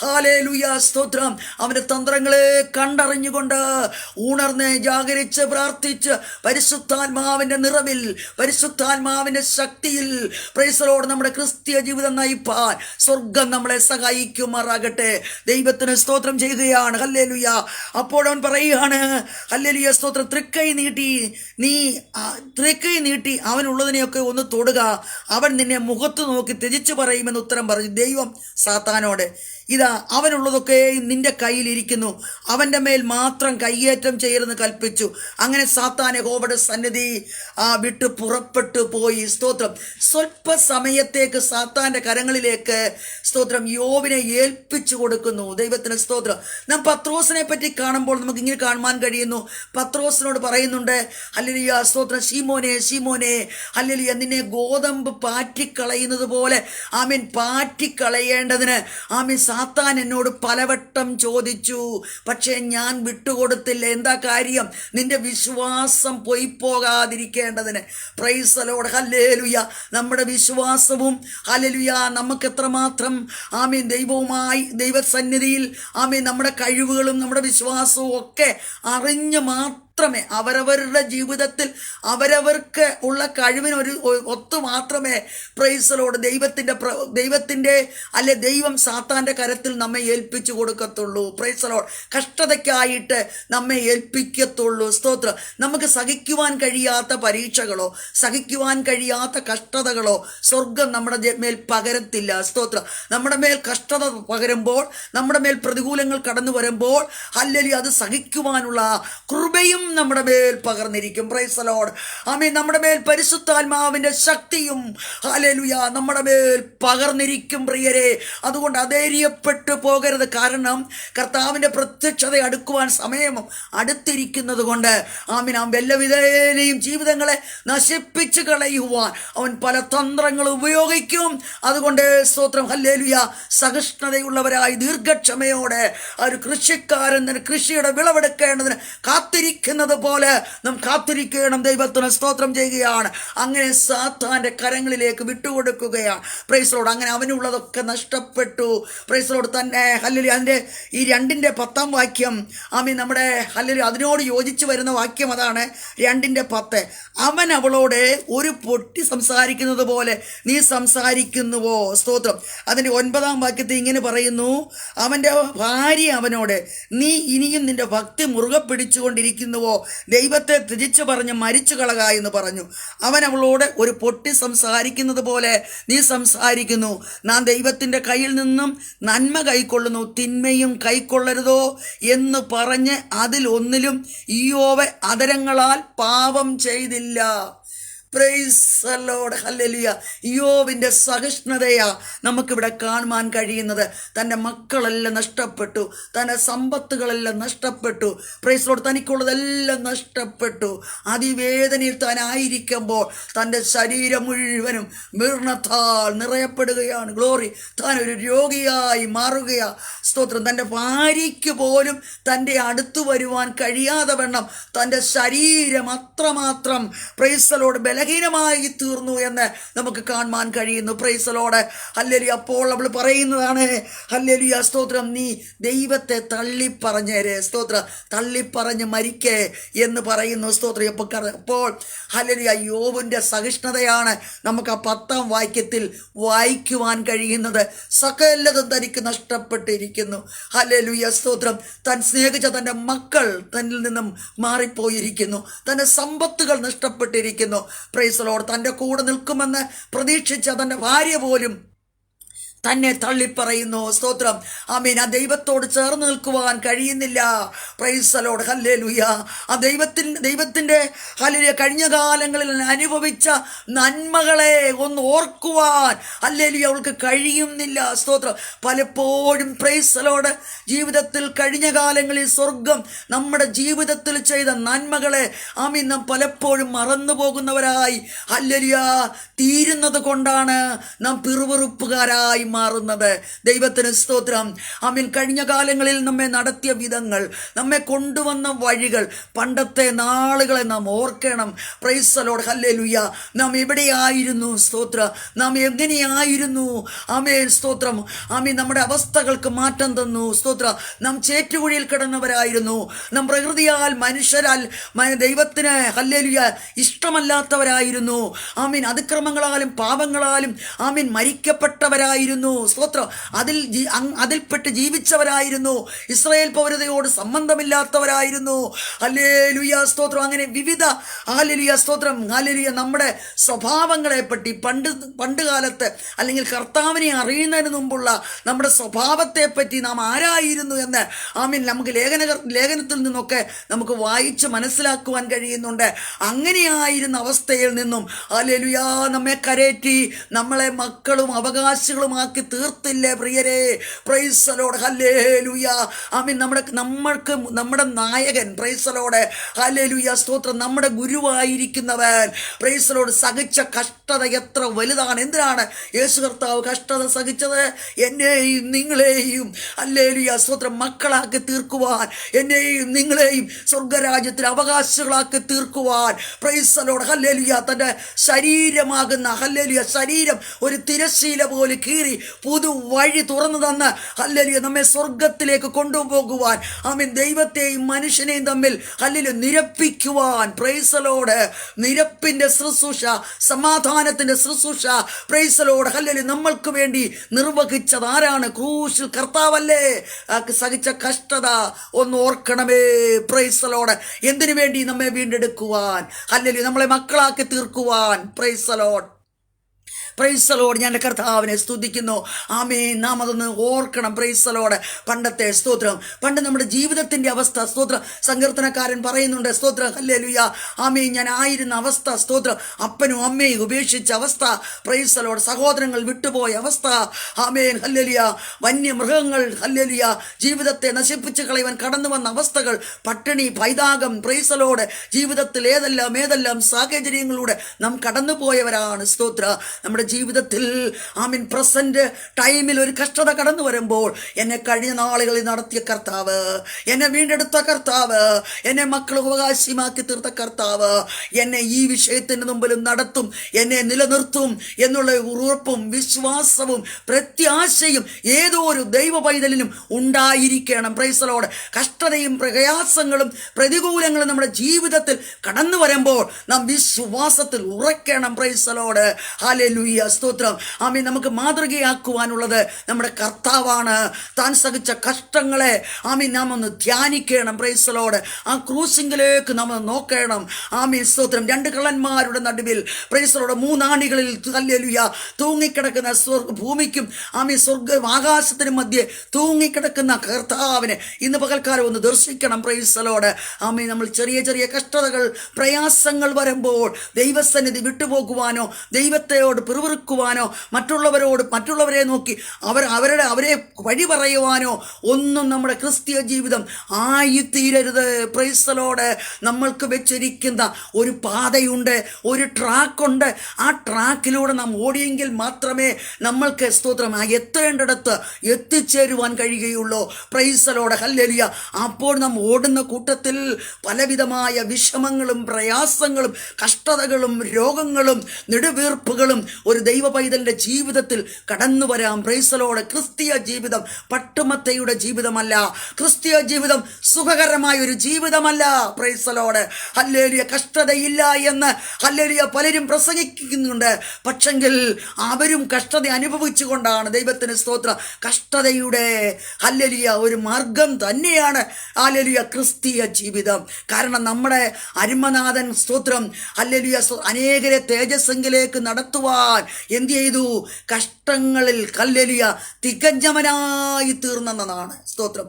ഹല്ലേലൂയ, സ്തോത്രം. അവന്റെ തന്ത്രങ്ങളെ കണ്ടറിഞ്ഞുകൊണ്ട് ഉണർന്ന് ജാഗരിച്ച് പ്രാർത്ഥിച്ച് പരിശുദ്ധാത്മാവിന്റെ നിറവിൽ, പരിശുദ്ധാത്മാവിന്റെ ശക്തിയിൽ പ്രൈസ് ദി ലോർഡ് നമ്മുടെ ക്രിസ്തീയ ജീവിതം നയിപ്പാൻ സ്വർഗം നമ്മളെ സഹായിക്കുമാറാകട്ടെ. ദൈവത്തിന് സ്തോത്രം ചെയ്യുകയാണ്. ഹല്ലേലൂയ. അപ്പോഴവൻ പറയുകയാണ്, ഹല്ലേലൂയ, സ്തോത്രം, തൃക്കൈ നീട്ടി അവനുള്ളതിനെയൊക്കെ ഒന്ന് തൊടുക, അവൻ നിന്നെ മുഖത്ത് നോക്കി ത്യജിച്ചു പറയുമെന്ന് ഉത്തരം പറഞ്ഞു. ദൈവം സാത്താനോട്, ഇതാ അവനുള്ളതൊക്കെ നിന്റെ കയ്യിലിരിക്കുന്നു, അവൻ്റെ മേൽ മാത്രം കയ്യേറ്റം ചെയ്യരുതെന്ന് കൽപ്പിച്ചു. അങ്ങനെ സാത്താൻ യഹോവയുടെ സന്നിധി വിട്ട് പുറപ്പെട്ടു പോയി. സ്തോത്രം. സ്വല്പ സമയത്തേക്ക് സാത്താന്റെ കരങ്ങളിലേക്ക്, സ്തോത്രം, യോബിനെ ഏൽപ്പിച്ചു കൊടുക്കുന്നു. ദൈവത്തിന് സ്തോത്രം. നാം പത്രോസിനെ പറ്റി കാണുമ്പോൾ നമുക്ക് ഇങ്ങനെ കാണുവാൻ കഴിയുന്നു. പത്രോസിനോട് പറയുന്നുണ്ട്, ഹല്ലേലൂയ, സ്തോത്രം, ശീമോനെ ശീമോനെ, ഹല്ലേലൂയ, നിന്നെ ഗോതമ്പ് പാറ്റിക്കളയുന്നത് പോലെ ആമീൻ പാറ്റിക്കളയേണ്ടതിന് ആമീൻ സാത്താൻ എന്നോട് പലവട്ടം ചോദിച്ചു, പക്ഷേ ഞാൻ വിട്ടുകൊടുത്തില്ല. എന്താ കാര്യം? നിന്റെ വിശ്വാസം പോയി പോകാതിരിക്കേണ്ടതിന്. Praise the Lord. ഹല്ലേലൂയ. നമ്മുടെ വിശ്വാസവും, ഹല്ലേലൂയ, നമുക്ക് എത്രമാത്രം ആമീൻ ദൈവവുമായി ദൈവസന്നിധിയിൽ ആമീൻ നമ്മുടെ കഴിവുകളും നമ്മുടെ വിശ്വാസവും ഒക്കെ അറിഞ്ഞ് മാത്രമേ അവരവരുടെ ജീവിതത്തിൽ അവരവർക്ക് ഉള്ള കഴിവിന് ഒത്തു മാത്രമേ പ്രൈസ് ദി ലോർഡ് ദൈവത്തിൻ്റെ അല്ലെ ദൈവം സാത്താന്റെ കരത്തിൽ നമ്മെ ഏൽപ്പിച്ചു കൊടുക്കത്തുള്ളൂ. Praise the Lord. കഷ്ടതയ്ക്കായിട്ട് നമ്മെ ഏൽപ്പിക്കത്തുള്ളൂ. സ്തോത്രം. നമുക്ക് സഹിക്കുവാൻ കഴിയാത്ത പരീക്ഷകളോ സഹിക്കുവാൻ കഴിയാത്ത കഷ്ടതകളോ സ്വർഗം നമ്മുടെ മേൽ പകരത്തില്ല. സ്തോത്രം. നമ്മുടെ മേൽ കഷ്ടത പകരുമ്പോൾ, നമ്മുടെ മേൽ പ്രതികൂലങ്ങൾ കടന്നു വരുമ്പോൾ, ഹല്ലേലൂയ, അത് സഹിക്കുവാനുള്ള കൃപയും നമ്മുടെ മേൽ പകർന്നിരിക്കും. Praise the Lord. ആമീൻ. നമ്മുടെ മേൽ പരിശുദ്ധാത്മാവിന്റെ ശക്തിയും, ഹല്ലേലൂയ, നമ്മുടെ മേൽ പകർന്നിരിക്കും പ്രിയരെ. അതുകൊണ്ട് അധൈര്യപ്പെട്ടു പോകരുത്. കാരണം കർത്താവിന്റെ പ്രത്യക്ഷത അടുക്കുവാൻ സമയം അടുത്തിരിക്കുന്നത് കൊണ്ട് ആമീൻ അവൻ വല്ലവിധേനയും ജീവിതങ്ങളെ നശിപ്പിച്ചു കളയുവാൻ അവൻ പല തന്ത്രങ്ങൾ ഉപയോഗിക്കും. അതുകൊണ്ട് സ്തോത്രം, ഹല്ലേലൂയ, സഹിഷ്ണുതയുള്ളവരായി ദീർഘക്ഷമയോടെ ഒരു കൃഷിക്കാരൻ കൃഷിയുടെ വിളവെടുക്കേണ്ടതിന് കാത്തിരിക്കുന്നത് പോലെ നാം കാത്തിരിക്കണം. ദൈവത്തിന് സ്തോത്രം ചെയ്യുകയാണ്. അങ്ങനെ സാത്താന്റെ കരങ്ങളിലേക്ക് വിട്ടുകൊടുക്കുകയാണ്. Praise Lord. അങ്ങനെ അവനുള്ളതൊക്കെ നഷ്ടപ്പെട്ടു. Praise lord. തന്നെ ഹല്ലേലൂയ. അതിൻ്റെ ഈ 2:10 വാക്യം ആമീൻ നമ്മുടെ ഹല്ലേലൂയ അതിനോട് യോജിച്ച് വരുന്ന വാക്യം അതാണ്. 2:10. അവൻ അവളോട് ഒരു പൊട്ടി സംസാരിക്കുന്നത് പോലെ നീ സംസാരിക്കുന്നുവോ? സ്തോത്രം. അതിൻ്റെ 9 വാക്യത്തിൽ ഇങ്ങനെ പറയുന്നു, അവൻ്റെ ഭാര്യ അവനോട്, നീ ഇനിയും നിന്റെ ഭക്തി മുറുകെ പിടിച്ചുകൊണ്ടിരിക്കുന്നുവോ? ദൈവത്തെ ത്യജിച്ചു പറഞ്ഞ് മരിച്ചു കളക എന്ന് പറഞ്ഞു. അവൻ അവളോട്, ഒരു പൊട്ടി സംസാരിക്കുന്നത് പോലെ നീ സംസാരിക്കുന്നു. നാം ദൈവത്തിൻ്റെ കയ്യിൽ നിന്നും നന്മ കൈക്കൊള്ളുന്നു, തിന്മയും കൈക്കൊള്ളരുതോ എന്ന് പറഞ്ഞ് അതിലൊന്നിലും ഇയ്യോബ് അധരങ്ങളാൽ പാപം ചെയ്തില്ല. Price the Lord. ഹല്ലേലൂയ. യോബിന്റെ സഹിഷ്ണുതയാ നമുക്കിവിടെ കാണുവാൻ കഴിയുന്നത്. തൻ്റെ മക്കളെല്ലാം നഷ്ടപ്പെട്ടു, തൻ്റെ സമ്പത്തുകളെല്ലാം നഷ്ടപ്പെട്ടു. Praise Lord. തനിക്കുള്ളതെല്ലാം നഷ്ടപ്പെട്ടു. അതിവേദനയിൽ താനായിരിക്കുമ്പോൾ തൻ്റെ ശരീരം മുഴുവനും മരണത്താൽ നിറയപ്പെടുകയാണ്. ഗ്ലോറി. താൻ ഒരു രോഗിയായി മാറുകയാ. സ്തോത്രം. തൻ്റെ ഭാര്യയ്ക്ക് പോലും തൻ്റെ അടുത്ത് വരുവാൻ കഴിയാതെ വണ്ണം തൻ്റെ ശരീരം അത്രമാത്രം പ്രൈസ് ദി ലോർഡ് ബലഹീനമായി തീർന്നു എന്ന് നമുക്ക് കാണുവാൻ കഴിയുന്നു. Price the Lord. ഹല്ലേലൂയ. അപ്പോൾ അവൾ പറയുന്നതാണ്, ഹല്ലേലൂയ, സ്തോത്രം, നീ ദൈവത്തെ തള്ളിപ്പറഞ്ഞേരെ. സ്തോത്രം. തള്ളിപ്പറഞ്ഞ് മരിക്കേ എന്ന് പറയുന്നു. സ്തോത്രം. അപ്പോൾ ഹല്ലേലൂയ യോബിൻ്റെ സഹിഷ്ണുതയാണ് നമുക്ക് ആ 10 വാക്യത്തിൽ വായിക്കുവാൻ കഴിയുന്നത്. സകലതും തനിക്ക് നഷ്ടപ്പെട്ടിരിക്കുന്നു. ഹല്ലേലൂയ, സ്തോത്രം. താൻ സ്നേഹിച്ച തൻ്റെ മക്കൾ തന്നിൽ നിന്നും മാറിപ്പോയിരിക്കുന്നു. തൻ്റെ സമ്പത്തുകൾ നഷ്ടപ്പെട്ടിരിക്കുന്നു. Praise the Lord. തൻ്റെ കൂടെ നിൽക്കുമെന്ന് പ്രതീക്ഷിച്ച തൻ്റെ ഭാര്യ പോലും തന്നെ തള്ളിപ്പറയുന്നു. സ്തോത്രം. ആമേൻ. ആ ദൈവത്തോട് ചേർന്ന് നിൽക്കുവാൻ കഴിയുന്നില്ല. Price the Lord. ഹല്ലേലൂയ. ആ ദൈവത്തിന്റെ ഹല്ലേലൂയ കഴിഞ്ഞ കാലങ്ങളിൽ അനുഭവിച്ച നന്മകളെ ഒന്ന് ഓർക്കുവാൻ ഹല്ലേലൂയ അവൾക്ക് കഴിയുന്നില്ല. സ്തോത്രം. പലപ്പോഴും പ്രൈസ് ദി ലോർഡ് ജീവിതത്തിൽ കഴിഞ്ഞ കാലങ്ങളിൽ സ്വർഗം നമ്മുടെ ജീവിതത്തിൽ ചെയ്ത നന്മകളെ ആമീൻ നാം പലപ്പോഴും മറന്നു പോകുന്നവരായി ഹല്ലേലൂയ തീരുന്നത് കൊണ്ടാണ് നാം പിറുപിറുപ്പുകാരായി മാറുന്നത്. ദൈവത്തിന് സ്തോത്രം. ആമീൻ. കഴിഞ്ഞ കാലങ്ങളിൽ നമ്മെ നടത്തിയ വിധങ്ങൾ, നമ്മെ കൊണ്ടുവന്ന വഴികൾ, പണ്ടത്തെ നാളുകളെ നാം ഓർക്കണം. Praise the Lord. ഹല്ലേലൂയ. നാം എവിടെയായിരുന്നു? സ്തോത്രം. നാം എങ്ങനെയായിരുന്നു? ആമേൻ. സ്തോത്രം. ആമീൻ. നമ്മുടെ അവസ്ഥകൾക്ക് മാറ്റം തന്നു. സ്തോത്രം. നാം ചേറ്റുകുഴിയിൽ കിടന്നവരായിരുന്നു. നാം പ്രകൃതിയാൽ മനുഷ്യരാൽ ദൈവത്തിന് ഹല്ലേലൂയ ഇഷ്ടമല്ലാത്തവരായിരുന്നു. ആമീൻ. അതിക്രമങ്ങളാലും പാപങ്ങളാലും ആമീൻ മരിക്കപ്പെട്ടവരായിരുന്നു. സ്തോത്രം. അതിൽപ്പെട്ട് ജീവിച്ചവരായിരുന്നു. ഇസ്രായേൽ പൗരതയോട് സംബന്ധമില്ലാത്തവരായിരുന്നു. ഹല്ലേലൂയ. സ്തോത്രം. അങ്ങനെ വിവിധ ഹല്ലേലൂയ സ്തോത്രം ഹല്ലേലൂയ നമ്മുടെ സ്വഭാവങ്ങളെ പറ്റി പണ്ട് കാലത്ത് അല്ലെങ്കിൽ കർത്താവിനെ അറിയുന്നതിന് മുമ്പുള്ള നമ്മുടെ സ്വഭാവത്തെ പറ്റി നാം ആരായിരുന്നു എന്ന് ആമീൻ നമുക്ക് ലേഖനത്തിൽ നിന്നൊക്കെ നമുക്ക് വായിച്ച് മനസ്സിലാക്കുവാൻ കഴിയുന്നുണ്ട്. അങ്ങനെയായിരുന്ന അവസ്ഥയിൽ നിന്നും ഹല്ലേലൂയ നമ്മെ കരേറ്റി നമ്മളെ മക്കളും അവകാശികളുമാക്കി തീർത്തില്ലേ പ്രിയരെ? Praise the Lord. ഹല്ലേലൂയ. ആമീൻ. നമ്മൾക്ക് നമ്മുടെ നായകൻ പ്രൈസ് ദി ലോർഡ്. ഹല്ലേലൂയ. സ്തോത്രം. നമ്മുടെ ഗുരുവായിരിക്കുന്നവൻ പ്രൈസ് ദി ലോർഡ് സഹിച്ച കഷ്ടത എത്ര വലുതാണ്. എന്തിനാണ് യേശു കർത്താവ് കഷ്ടത സഹിച്ചത്? എന്നെയും നിങ്ങളെയും ഹല്ലേലൂയ സ്തോത്രം മക്കളാക്കി തീർക്കുവാൻ, എന്നെയും നിങ്ങളെയും സ്വർഗരാജ്യത്തിൽ അവകാശികളാക്കി തീർക്കുവാൻ പ്രൈസ് ദി ലോർഡ്. ഹല്ലേലൂയ. തൻ്റെ ശരീരമാകുന്ന ഹല്ലേലൂയ ശരീരം ഒരു തിരശ്ശീല പോലെ കീറി പുതു വഴി തുറന്നു തന്ന് ഹല്ലേലൂയ നമ്മെ സ്വർഗത്തിലേക്ക് കൊണ്ടുപോകുവാൻ, ആമീൻ, ദൈവത്തെയും മനുഷ്യനെയും തമ്മിൽ ഹല്ലേലൂയ നിരപ്പിക്കുവാൻ പ്രൈസ് ദി ലോർഡ്. നിരപ്പിന്റെ ശുശ്രൂഷ, സമാധാനത്തിന്റെ ശുശ്രൂഷ പ്രൈസ് ദി ലോർഡ് ഹല്ലേലൂയ നമ്മൾക്ക് വേണ്ടി നിർവഹിച്ചത് ആരാണ്? ക്രൂശിൽ കർത്താവല്ലേ? സഹിച്ച കഷ്ടത ഒന്ന് ഓർക്കണമേ. Praise the Lord. എന്തിനു വേണ്ടി? നമ്മെ വീണ്ടെടുക്കുവാൻ ഹല്ലേലൂയ, നമ്മളെ മക്കളാക്കി തീർക്കുവാൻ. Praise the Lord. Praise the Lord. ഞാൻ കർത്താവിനെ സ്തുതിക്കുന്നു. ആമേൻ. നാം അതൊന്ന് ഓർക്കണം. Praise the Lord. പണ്ടത്തെ സ്തോത്രം, പണ്ട് നമ്മുടെ ജീവിതത്തിന്റെ അവസ്ഥ സ്തോത്രം സങ്കീർത്തനക്കാരൻ പറയുന്നുണ്ട്. സ്തോത്രം. ഹല്ലേലൂയ. ആമേൻ. ഞാൻ ആയിരുന്ന അവസ്ഥ സ്തോത്രം, അപ്പനും അമ്മയും ഉപേക്ഷിച്ച അവസ്ഥ. Price the Lord. സഹോദരങ്ങൾ വിട്ടുപോയ അവസ്ഥ. ആമേൻ. ഹല്ലേലൂയ. വന്യമൃഗങ്ങൾ ഹല്ലേലൂയ ജീവിതത്തെ നശിപ്പിച്ച് കളയുവാൻ കടന്നു വന്ന അവസ്ഥകൾ, പട്ടിണി, പൈതാകം. Price the Lord. ജീവിതത്തിൽ ഏതെല്ലാം സാഹചര്യങ്ങളിലൂടെ നാം കടന്നുപോയവരാണ്. സ്തോത്ര. നമ്മുടെ ജീവിതത്തിൽ ആമീൻ പ്രസന്റ് ടൈമിൽ ഒരു കഷ്ടത കടന്നു വരുമ്പോൾ എന്നെ കഴിഞ്ഞ നാളുകളിൽ നടത്തിയ കർത്താവ്, എന്നെ വീണ്ടെടുത്ത കർത്താവ്, എന്നെ മക്കൾ അവകാശമാക്കി തീർത്ത കർത്താവ് എന്നെ ഈ വിഷയത്തിന് മുമ്പിലും നടത്തും, എന്നെ നിലനിർത്തും എന്നുള്ള ഉറപ്പും വിശ്വാസവും പ്രത്യാശയും ഏതോ ഒരു ദൈവ പൈതലിനും ഉണ്ടായിരിക്കണം. Price the Lord. കഷ്ടതയും പ്രയാസങ്ങളും പ്രതികൂലങ്ങളും നമ്മുടെ ജീവിതത്തിൽ കടന്നു വരുമ്പോൾ നാം വിശ്വാസത്തിൽ ഉറക്കണം. Praise the Lord. ഹല്ലേലൂയ. സ്തോത്രം. ആമീൻ. നമുക്ക് മാതൃകയാക്കുവാനുള്ളത് നമ്മുടെ കർത്താവാണ്. താൻ സഹിച്ച കഷ്ടങ്ങളെ ആമീൻ നാം ഒന്ന് ധ്യാനിക്കണം. Praise the Lord. ആ ക്രൂസിംഗിലേക്ക് നാം നോക്കണം. ആമീൻ. സ്തോത്രം. രണ്ട് കള്ളന്മാരുടെ നടുവിൽ പ്രൈസ് ദി ലോർഡ് മൂന്നാണികളിൽ ഹല്ലേലൂയ തൂങ്ങിക്കിടക്കുന്ന ഭൂമിക്കും ആമീൻ ആകാശത്തിനും മധ്യേ തൂങ്ങിക്കിടക്കുന്ന കർത്താവിനെ ഇന്ന് പകൽക്കാലം ഒന്ന് ദർശിക്കണം. Praise the Lord. ആമീൻ. നമ്മൾ ചെറിയ കഷ്ടതകൾ പ്രയാസങ്ങൾ വരുമ്പോൾ ദൈവസന്നിധി വിട്ടുപോകുവാനോ ദൈവത്തെയോട് പിറുപിറുക്കുവാനോ മറ്റുള്ളവരെ നോക്കി അവരെ വഴി പറയുവാനോ ഒന്നും നമ്മുടെ ക്രിസ്തീയ ജീവിതം ആയിത്തീരരുത്. Price the Lord. നമ്മൾക്ക് വെച്ചിരിക്കുന്ന ഒരു പാതയുണ്ട്, ഒരു ട്രാക്കുണ്ട്. ആ ട്രാക്കിലൂടെ നാം ഓടിയെങ്കിൽ മാത്രമേ നമ്മൾക്ക് സ്തോത്രം എത്തേണ്ടിടത്ത് എത്തിച്ചേരുവാൻ കഴിയുകയുള്ളൂ. Price the Lord. ഹല്ലേലൂയ. അപ്പോൾ നാം ഓടുന്ന കൂട്ടത്തിൽ പലവിധമായ വിഷമങ്ങളും പ്രയാസങ്ങളും കഷ്ടതകളും രോഗങ്ങളും നെടുവീർപ്പുകളും ഒരു ദൈവ പൈതലിന്റെ ജീവിതത്തിൽ കടന്നു വരാം. Praise the Lord. ക്രിസ്തീയ ജീവിതം പട്ടുമത്തയുടെ ജീവിതമല്ല. ക്രിസ്തീയ ജീവിതം സുഖകരമായ ഒരു ജീവിതമല്ല. Praise the Lord. ഹല്ലേലൂയ. കഷ്ടതയില്ല എന്ന് ഹല്ലേലൂയ പലരും പ്രസംഗിക്കുന്നുണ്ട്. പക്ഷെങ്കിൽ അവരും കഷ്ടത അനുഭവിച്ചുകൊണ്ടാണ്. ദൈവത്തിന് സ്തോത്രം. കഷ്ടതയുടെ ഹല്ലേലൂയ ഒരു മാർഗം തന്നെയാണ് ഹല്ലേലൂയ ക്രിസ്തീയ ജീവിതം. കാരണം നമ്മുടെ അരുമനാഥൻ സ്തോത്രം ഹല്ലേലൂയ അനേകരെ തേജസ്സെങ്കിലേക്ക് നടത്തുവാൻ എന്ത് ചെയ്തു? കഷ്ടങ്ങളിൽ ഹല്ലേലൂയ തികഞ്ഞവനായി തീർന്നെന്നതാണ്. സ്തോത്രം.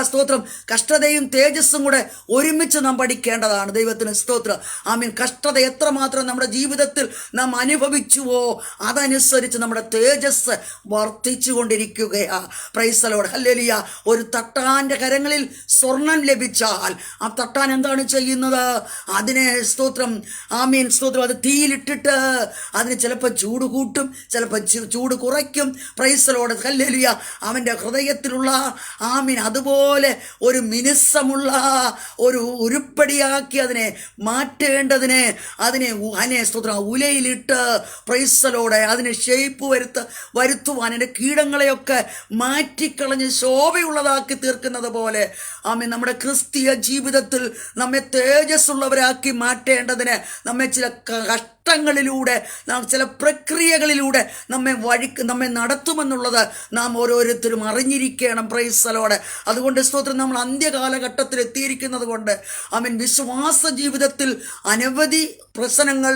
സ്തോത്രം, കഷ്ടതയും തേജസ്സും കൂടെ ഒരുമിച്ച് നാം പഠിക്കേണ്ടതാണ്. ദൈവത്തിന് സ്തോത്രം. ആമീൻ. കഷ്ടത എത്രമാത്രം നമ്മുടെ ജീവിതത്തിൽ നാം അനുഭവിച്ചുവോ അതനുസരിച്ച് നമ്മുടെ തേജസ് വർദ്ധിച്ചു കൊണ്ടിരിക്കുകയാ. Praise the Lord. ഹല്ലേലൂയ. ഒരു തട്ടാന്റെ കരങ്ങളിൽ സ്വർണം ലഭിച്ചാൽ ആ തട്ടാൻ എന്താണ് ചെയ്യുന്നത്? അതിനെ സ്തോത്രം, ആമീൻ, സ്തോത്രം, അത് തീയിലിട്ടിട്ട് അതിന് ചിലപ്പോൾ ചൂട് കൂട്ടും, ചിലപ്പോൾ ചൂട് കുറയ്ക്കും. Price the Lord. ഹല്ലേലൂയ. അവൻ്റെ ഹൃദയത്തിലുള്ള ആമീൻ അതുപോലെ ഒരു മിനുസമുള്ള ഒരു ഉരുപ്പടിയാക്കി അതിനെ മാറ്റേണ്ടതിനെ അതിനെ സ്തോത്രം ഉലയിലിട്ട് പ്രൈസ് ദി ലോർഡ് അതിനെ ഷേപ്പ് വരുത്തുവാൻ അതിൻ്റെ കീടങ്ങളെയൊക്കെ മാറ്റിക്കളഞ്ഞ് ശോഭയുള്ളതാക്കി തീർക്കുന്നത് പോലെ ആമീൻ നമ്മുടെ ക്രിസ്തീയ ജീവിതത്തിൽ നമ്മെ തേജസ്സുള്ളവരാക്കി മാറ്റേണ്ടതിന് നമ്മെ ചില കഷ്ടങ്ങളിലൂടെ നാം ചില പ്രക്രിയകളിലൂടെ നമ്മെ നടത്തുമെന്നുള്ളത് നാം ഓരോരുത്തരും അറിഞ്ഞിരിക്കണം. Price the Lord. അതുകൊണ്ട് സ്തോത്രം, നമ്മൾ അന്ത്യകാലഘട്ടത്തിൽ എത്തിയിരിക്കുന്നത് കൊണ്ട് ആമീൻ വിശ്വാസ ജീവിതത്തിൽ അനവധി പ്രശ്നങ്ങൾ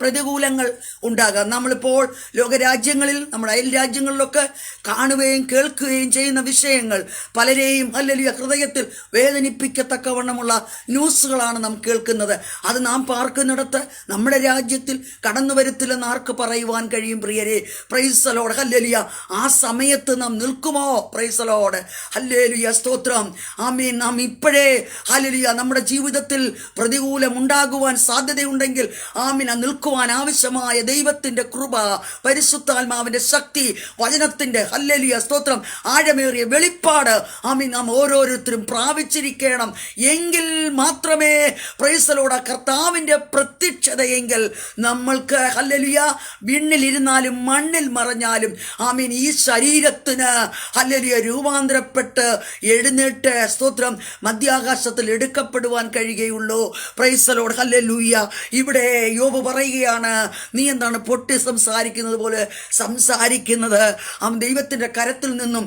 പ്രതികൂലങ്ങൾ ഉണ്ടാകാം. നമ്മളിപ്പോൾ ലോകരാജ്യങ്ങളിൽ നമ്മുടെ അയൽ രാജ്യങ്ങളിലൊക്കെ കാണുകയും കേൾക്കുകയും ചെയ്യുന്ന വിഷയങ്ങൾ പലരെയും ഹല്ലേലൂയ ഹൃദയത്തിൽ വേദനിപ്പിക്കത്തക്കവണ്ണമുള്ള ന്യൂസുകളാണ് നാം കേൾക്കുന്നത്. അത് നാം പാർക്കുന്നിടത്ത് നമ്മുടെ രാജ്യത്തിൽ കടന്നു വരുത്തില്ലെന്ന് ആർക്ക് പറയുവാൻ കഴിയും പ്രിയരെ? Praise the Lord. ഹല്ലേലൂയ. ആ സമയത്ത് നാം നിൽക്കുമോ? Praise the Lord. ഹല്ലേലൂയ. സ്തോത്രം. ആമീൻ. നാം ഇപ്പോഴേ ഹല്ലേലൂയ നമ്മുടെ ജീവിതത്തിൽ പ്രതികൂലം ഉണ്ടാകുവാൻ സാധ്യതയുണ്ടെങ്കിൽ ആമീൻ നിൽക്കുവാൻ ആവശ്യമായ ദൈവത്തിന്റെ കൃപ, പരിശുദ്ധാത്മാവിന്റെ ശക്തി, വചനത്തിന്റെ ഹല്ലേലൂയ സ്തോത്രം ആഴമേറിയ വെളിപ്പാട് ആമീൻ നാം ഓരോരുത്തരും പ്രാപിച്ചിരിക്കണം. എങ്കിൽ മാത്രമേ പ്രൈസ് ദി ലോർഡ് കർത്താവിന്റെ പ്രത്യക്ഷതയെങ്കിൽ നമ്മൾക്ക് ഹല്ലേലൂയ വിണ്ണിലിരുന്നാലും മണ്ണിൽ മറഞ്ഞാലും ആമീൻ ഈ ശരീരത്തിന് ഹല്ലേലൂയ രൂപാന്തരപ്പെട്ട് എഴുന്നേറ്റ് സ്തോത്രം മധ്യാകാശത്തിൽ എടുക്കപ്പെടുവാൻ കഴിയുകയുള്ളൂ. Price the Lord. ഹല്ലേലൂയ. ഇവിടെ യോബ് പറയുകയാണ്, നീ എന്താണ് പൊട്ടി സംസാരിക്കുന്നത് പോലെ സംസാരിക്കുന്നത്? അവൻ ദൈവത്തിന്റെ കരത്തിൽ നിന്നും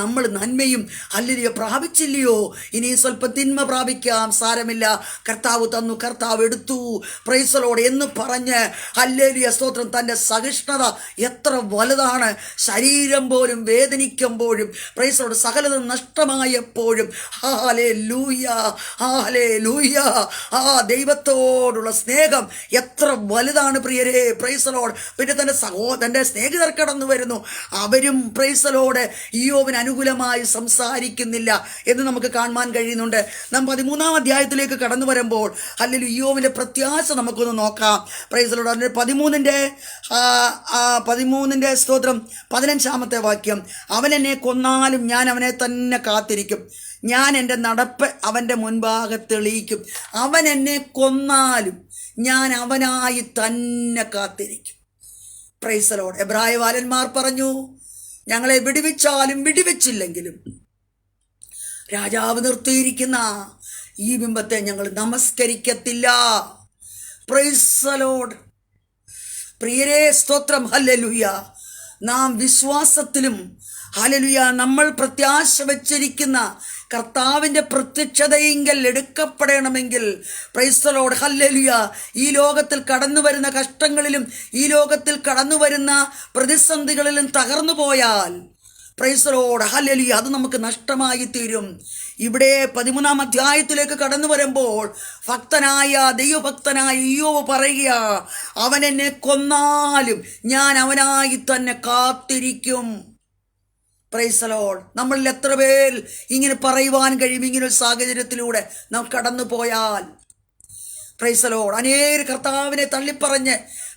നമ്മൾ നന്മയും ഹല്ലേലൂയ പ്രാപിച്ചില്ലയോ? ഇനി സ്വല്പം തിന്മ പ്രാപിക്കാം, സാരമില്ല, കർത്താവ് തന്നു, കർത്താവ് എടുത്തു, പ്രൈസ് ദി ലോർഡ് എന്ന് പറഞ്ഞ് ഹല്ലേലൂയ സ്തോത്രം തൻ്റെ സഹിഷ്ണുത എത്ര വലുതാണ്. ശരീരം പോലും വേദനിക്കുമ്പോഴും പ്രൈസ് ദി ലോർഡ് സകലതും നഷ്ടമായപ്പോഴും ഹല്ലേലൂയ, ഹല്ലേലൂയ, ആ ദൈവത്തോടുള്ള സ്നേഹം എത്ര വലുതാണ് പ്രിയരെ. Praise the Lord. പിന്നെ തൻ്റെ സ്നേഹിതർ കടന്നു വരുന്നു, അവരും പ്രൈസ് ദി ലോർഡ് ഇയ്യോബിന് അനുകൂലമായി സംസാരിക്കുന്നില്ല എന്ന് നമുക്ക് കാണുവാൻ കഴിയുന്നുണ്ട്. നാം 13-ാം അധ്യായത്തിലേക്ക് കടന്നു വരുമ്പോൾ ഹല്ലേലൂയ ഇയ്യോബിന്റെ പ്രത്യാശ നമുക്കൊന്ന് നോക്കാം. Price the Lord. അതിൻ്റെ 13-ന്റെ സ്തോത്രം 15-ാമത്തെ വാക്യം, അവൻ എന്നെ കൊന്നാലും ഞാൻ അവനെ തന്നെ കാത്തിരിക്കും, ഞാൻ എൻ്റെ നടപ്പ് അവൻ്റെ മുൻപാകെ തെളിയിക്കും. അവൻ എന്നെ കൊന്നാലും ഞാൻ അവനായി തന്നെ കാത്തിരിക്കും. Price the Lord. എബ്രായ ബാലന്മാർ പറഞ്ഞു, ഞങ്ങളെ വിടുവിച്ചാലും വിടുവിച്ചില്ലെങ്കിലും രാജാവ് നിർത്തിയിരിക്കുന്ന ഈ ബിംബത്തെ ഞങ്ങൾ നമസ്കരിക്കത്തില്ല. Praise the Lord. പ്രിയരേ സ്തോത്രം. ഹല്ലേലൂയ. നാം വിശ്വാസത്തിലും ഹല്ലേലൂയ നമ്മൾ പ്രത്യാശ വച്ചിരിക്കുന്ന കർത്താവിൻ്റെ പ്രത്യക്ഷതയെങ്കിൽ എടുക്കപ്പെടണമെങ്കിൽ പ്രൈസ് ദി ലോർഡ് ഹല്ലേലൂയ ഈ ലോകത്തിൽ കടന്നു വരുന്ന കഷ്ടങ്ങളിലും ഈ ലോകത്തിൽ കടന്നു വരുന്ന പ്രതിസന്ധികളിലും തകർന്നു പോയാൽ പ്രൈസ് ദി ലോർഡ് ഹല്ലേലൂയ അത് നമുക്ക് നഷ്ടമായി തീരും. ഇവിടെ 13-ാം അധ്യായത്തിലേക്ക് കടന്നു വരുമ്പോൾ ദൈവഭക്തനായ ഇയ്യോബ് പറയുക, അവൻ എന്നെ കൊന്നാലും ഞാൻ അവനായി തന്നെ കാത്തിരിക്കും. Price the Lord. നമ്മളിൽ എത്ര പേർ ഇങ്ങനെ പറയുവാൻ കഴിയും? ഇങ്ങനൊരു സാഹചര്യത്തിലൂടെ നാം കടന്നു പോയാൽ പ്രൈസ് ദി ലോർഡ് അനേക കർത്താവിനെ തള്ളിപ്പറഞ്ഞ്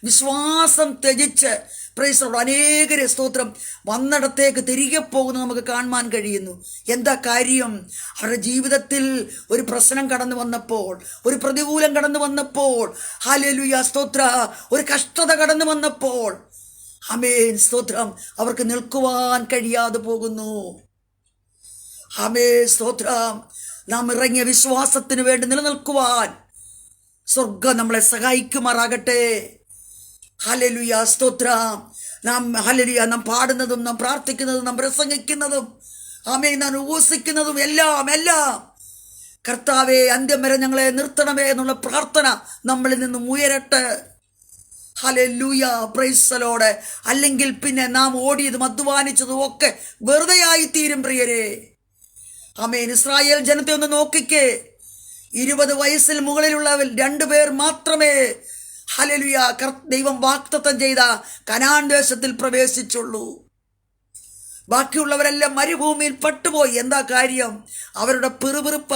വിശ്വാസം ത്യജിച്ച് പ്രൈസ് ദി ലോർഡ് അനേകരെ സ്തോത്രം വന്നിടത്തേക്ക് തിരികെ പോകുന്നത് നമുക്ക് കാണുവാൻ കഴിയുന്നു. എന്താ കാര്യം? അവരുടെ ജീവിതത്തിൽ ഒരു പ്രശ്നം കടന്നു വന്നപ്പോൾ, ഒരു പ്രതികൂലം കടന്നു വന്നപ്പോൾ, ഹല്ലേലൂയ സ്തോത്ര ഒരു കഷ്ടത കടന്നു വന്നപ്പോൾ ആമേൻ സ്തോത്രം അവർക്ക് നിൽക്കുവാൻ കഴിയാതെ പോകുന്നു. ആമേൻ സ്തോത്രം. നാം ഇറങ്ങിയ വിശ്വാസത്തിന് വേണ്ടി നിലനിൽക്കുവാൻ സ്വർഗം നമ്മളെ സഹായിക്കുമാറാകട്ടെ. ഹല്ലേലൂയ സ്തോത്രം. നാം പാടുന്നതും നാം പ്രാർത്ഥിക്കുന്നതും നാം പ്രസംഗിക്കുന്നതും ആമേൻ നാം ഉപവസിക്കുന്നതും എല്ലാം കർത്താവേ അന്ത്യം വരെ ഞങ്ങളെ നിർത്തണമേ എന്നുള്ള പ്രാർത്ഥന നമ്മളിൽ നിന്നും ഉയരട്ടെ. ഹല്ലേലൂയ, പ്രൈസ് ദി ലോർഡ്. അല്ലെങ്കിൽ പിന്നെ നാം ഓടിയതും അധ്വാനിച്ചതും ഒക്കെ വെറുതെയായി തീരും പ്രിയരെ. ആമേൻ. ഇസ്രായേൽ ജനത്തെ ഒന്ന് നോക്കിക്കേ. 20 വയസ്സിൽ മുകളിലുള്ളവർ 2 പേർ മാത്രമേ ഹല്ലേലൂയ ദൈവം വാഗ്ദത്തം ചെയ്ത കനാൻ ദേശത്തിൽ പ്രവേശിച്ചുള്ളൂ. ബാക്കിയുള്ളവരെല്ലാം മരുഭൂമിയിൽ പെട്ടുപോയി. എന്താ കാര്യം? അവരുടെ പിറുപിറുപ്പ.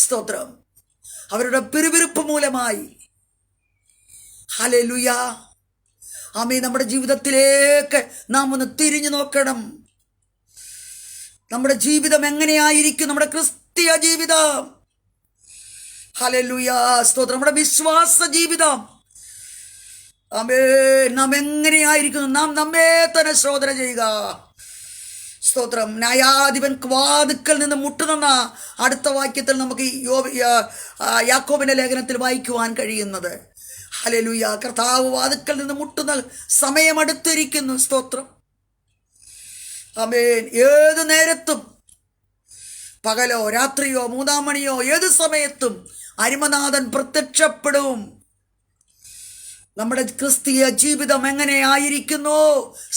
സ്തോത്രം. അവരുടെ പിറുപിറുപ്പ് മൂലമായി. ഹല്ലേലൂയ. ആമേൻ. നമ്മുടെ ജീവിതത്തിലേക്ക് നാം ഒന്ന് തിരിഞ്ഞു നോക്കണം. നമ്മുടെ ജീവിതം എങ്ങനെയായിരിക്കും? നമ്മുടെ ക്രിസ്തീയ ജീവിതം. ഹല്ലേലൂയ, സ്തോത്രം. നമ്മുടെ വിശ്വാസ ജീവിതം. ആമേൻ. നാം എങ്ങനെയായിരിക്കുന്നു? നാം നമ്മെ തന്നെ ശോധന ചെയ്യുക. സ്തോത്രം. ന്യായാധിപൻ വാതിക്കൽ നിന്ന് മുട്ടുന്ന അടുത്ത വാക്യത്തിൽ നമുക്ക് യാക്കോബിന്റെ ലേഖനത്തിൽ വായിക്കുവാൻ കഴിയുന്നത്. ഹല്ലേലൂയ. കർത്താവ് വാതിക്കൽ നിന്ന് മുട്ടുന്ന സമയം അടുത്തിരിക്കുന്നു. സ്തോത്രം. ആമേൻ. ഏത് നേരത്തും, പകലോ രാത്രിയോ 3-ാം മണിയോ, ഏത് സമയത്തും അരിമനാഥൻ പ്രത്യക്ഷപ്പെടും. നമ്മുടെ ക്രിസ്തീയ ജീവിതം എങ്ങനെ ആയിരിക്കുന്നു?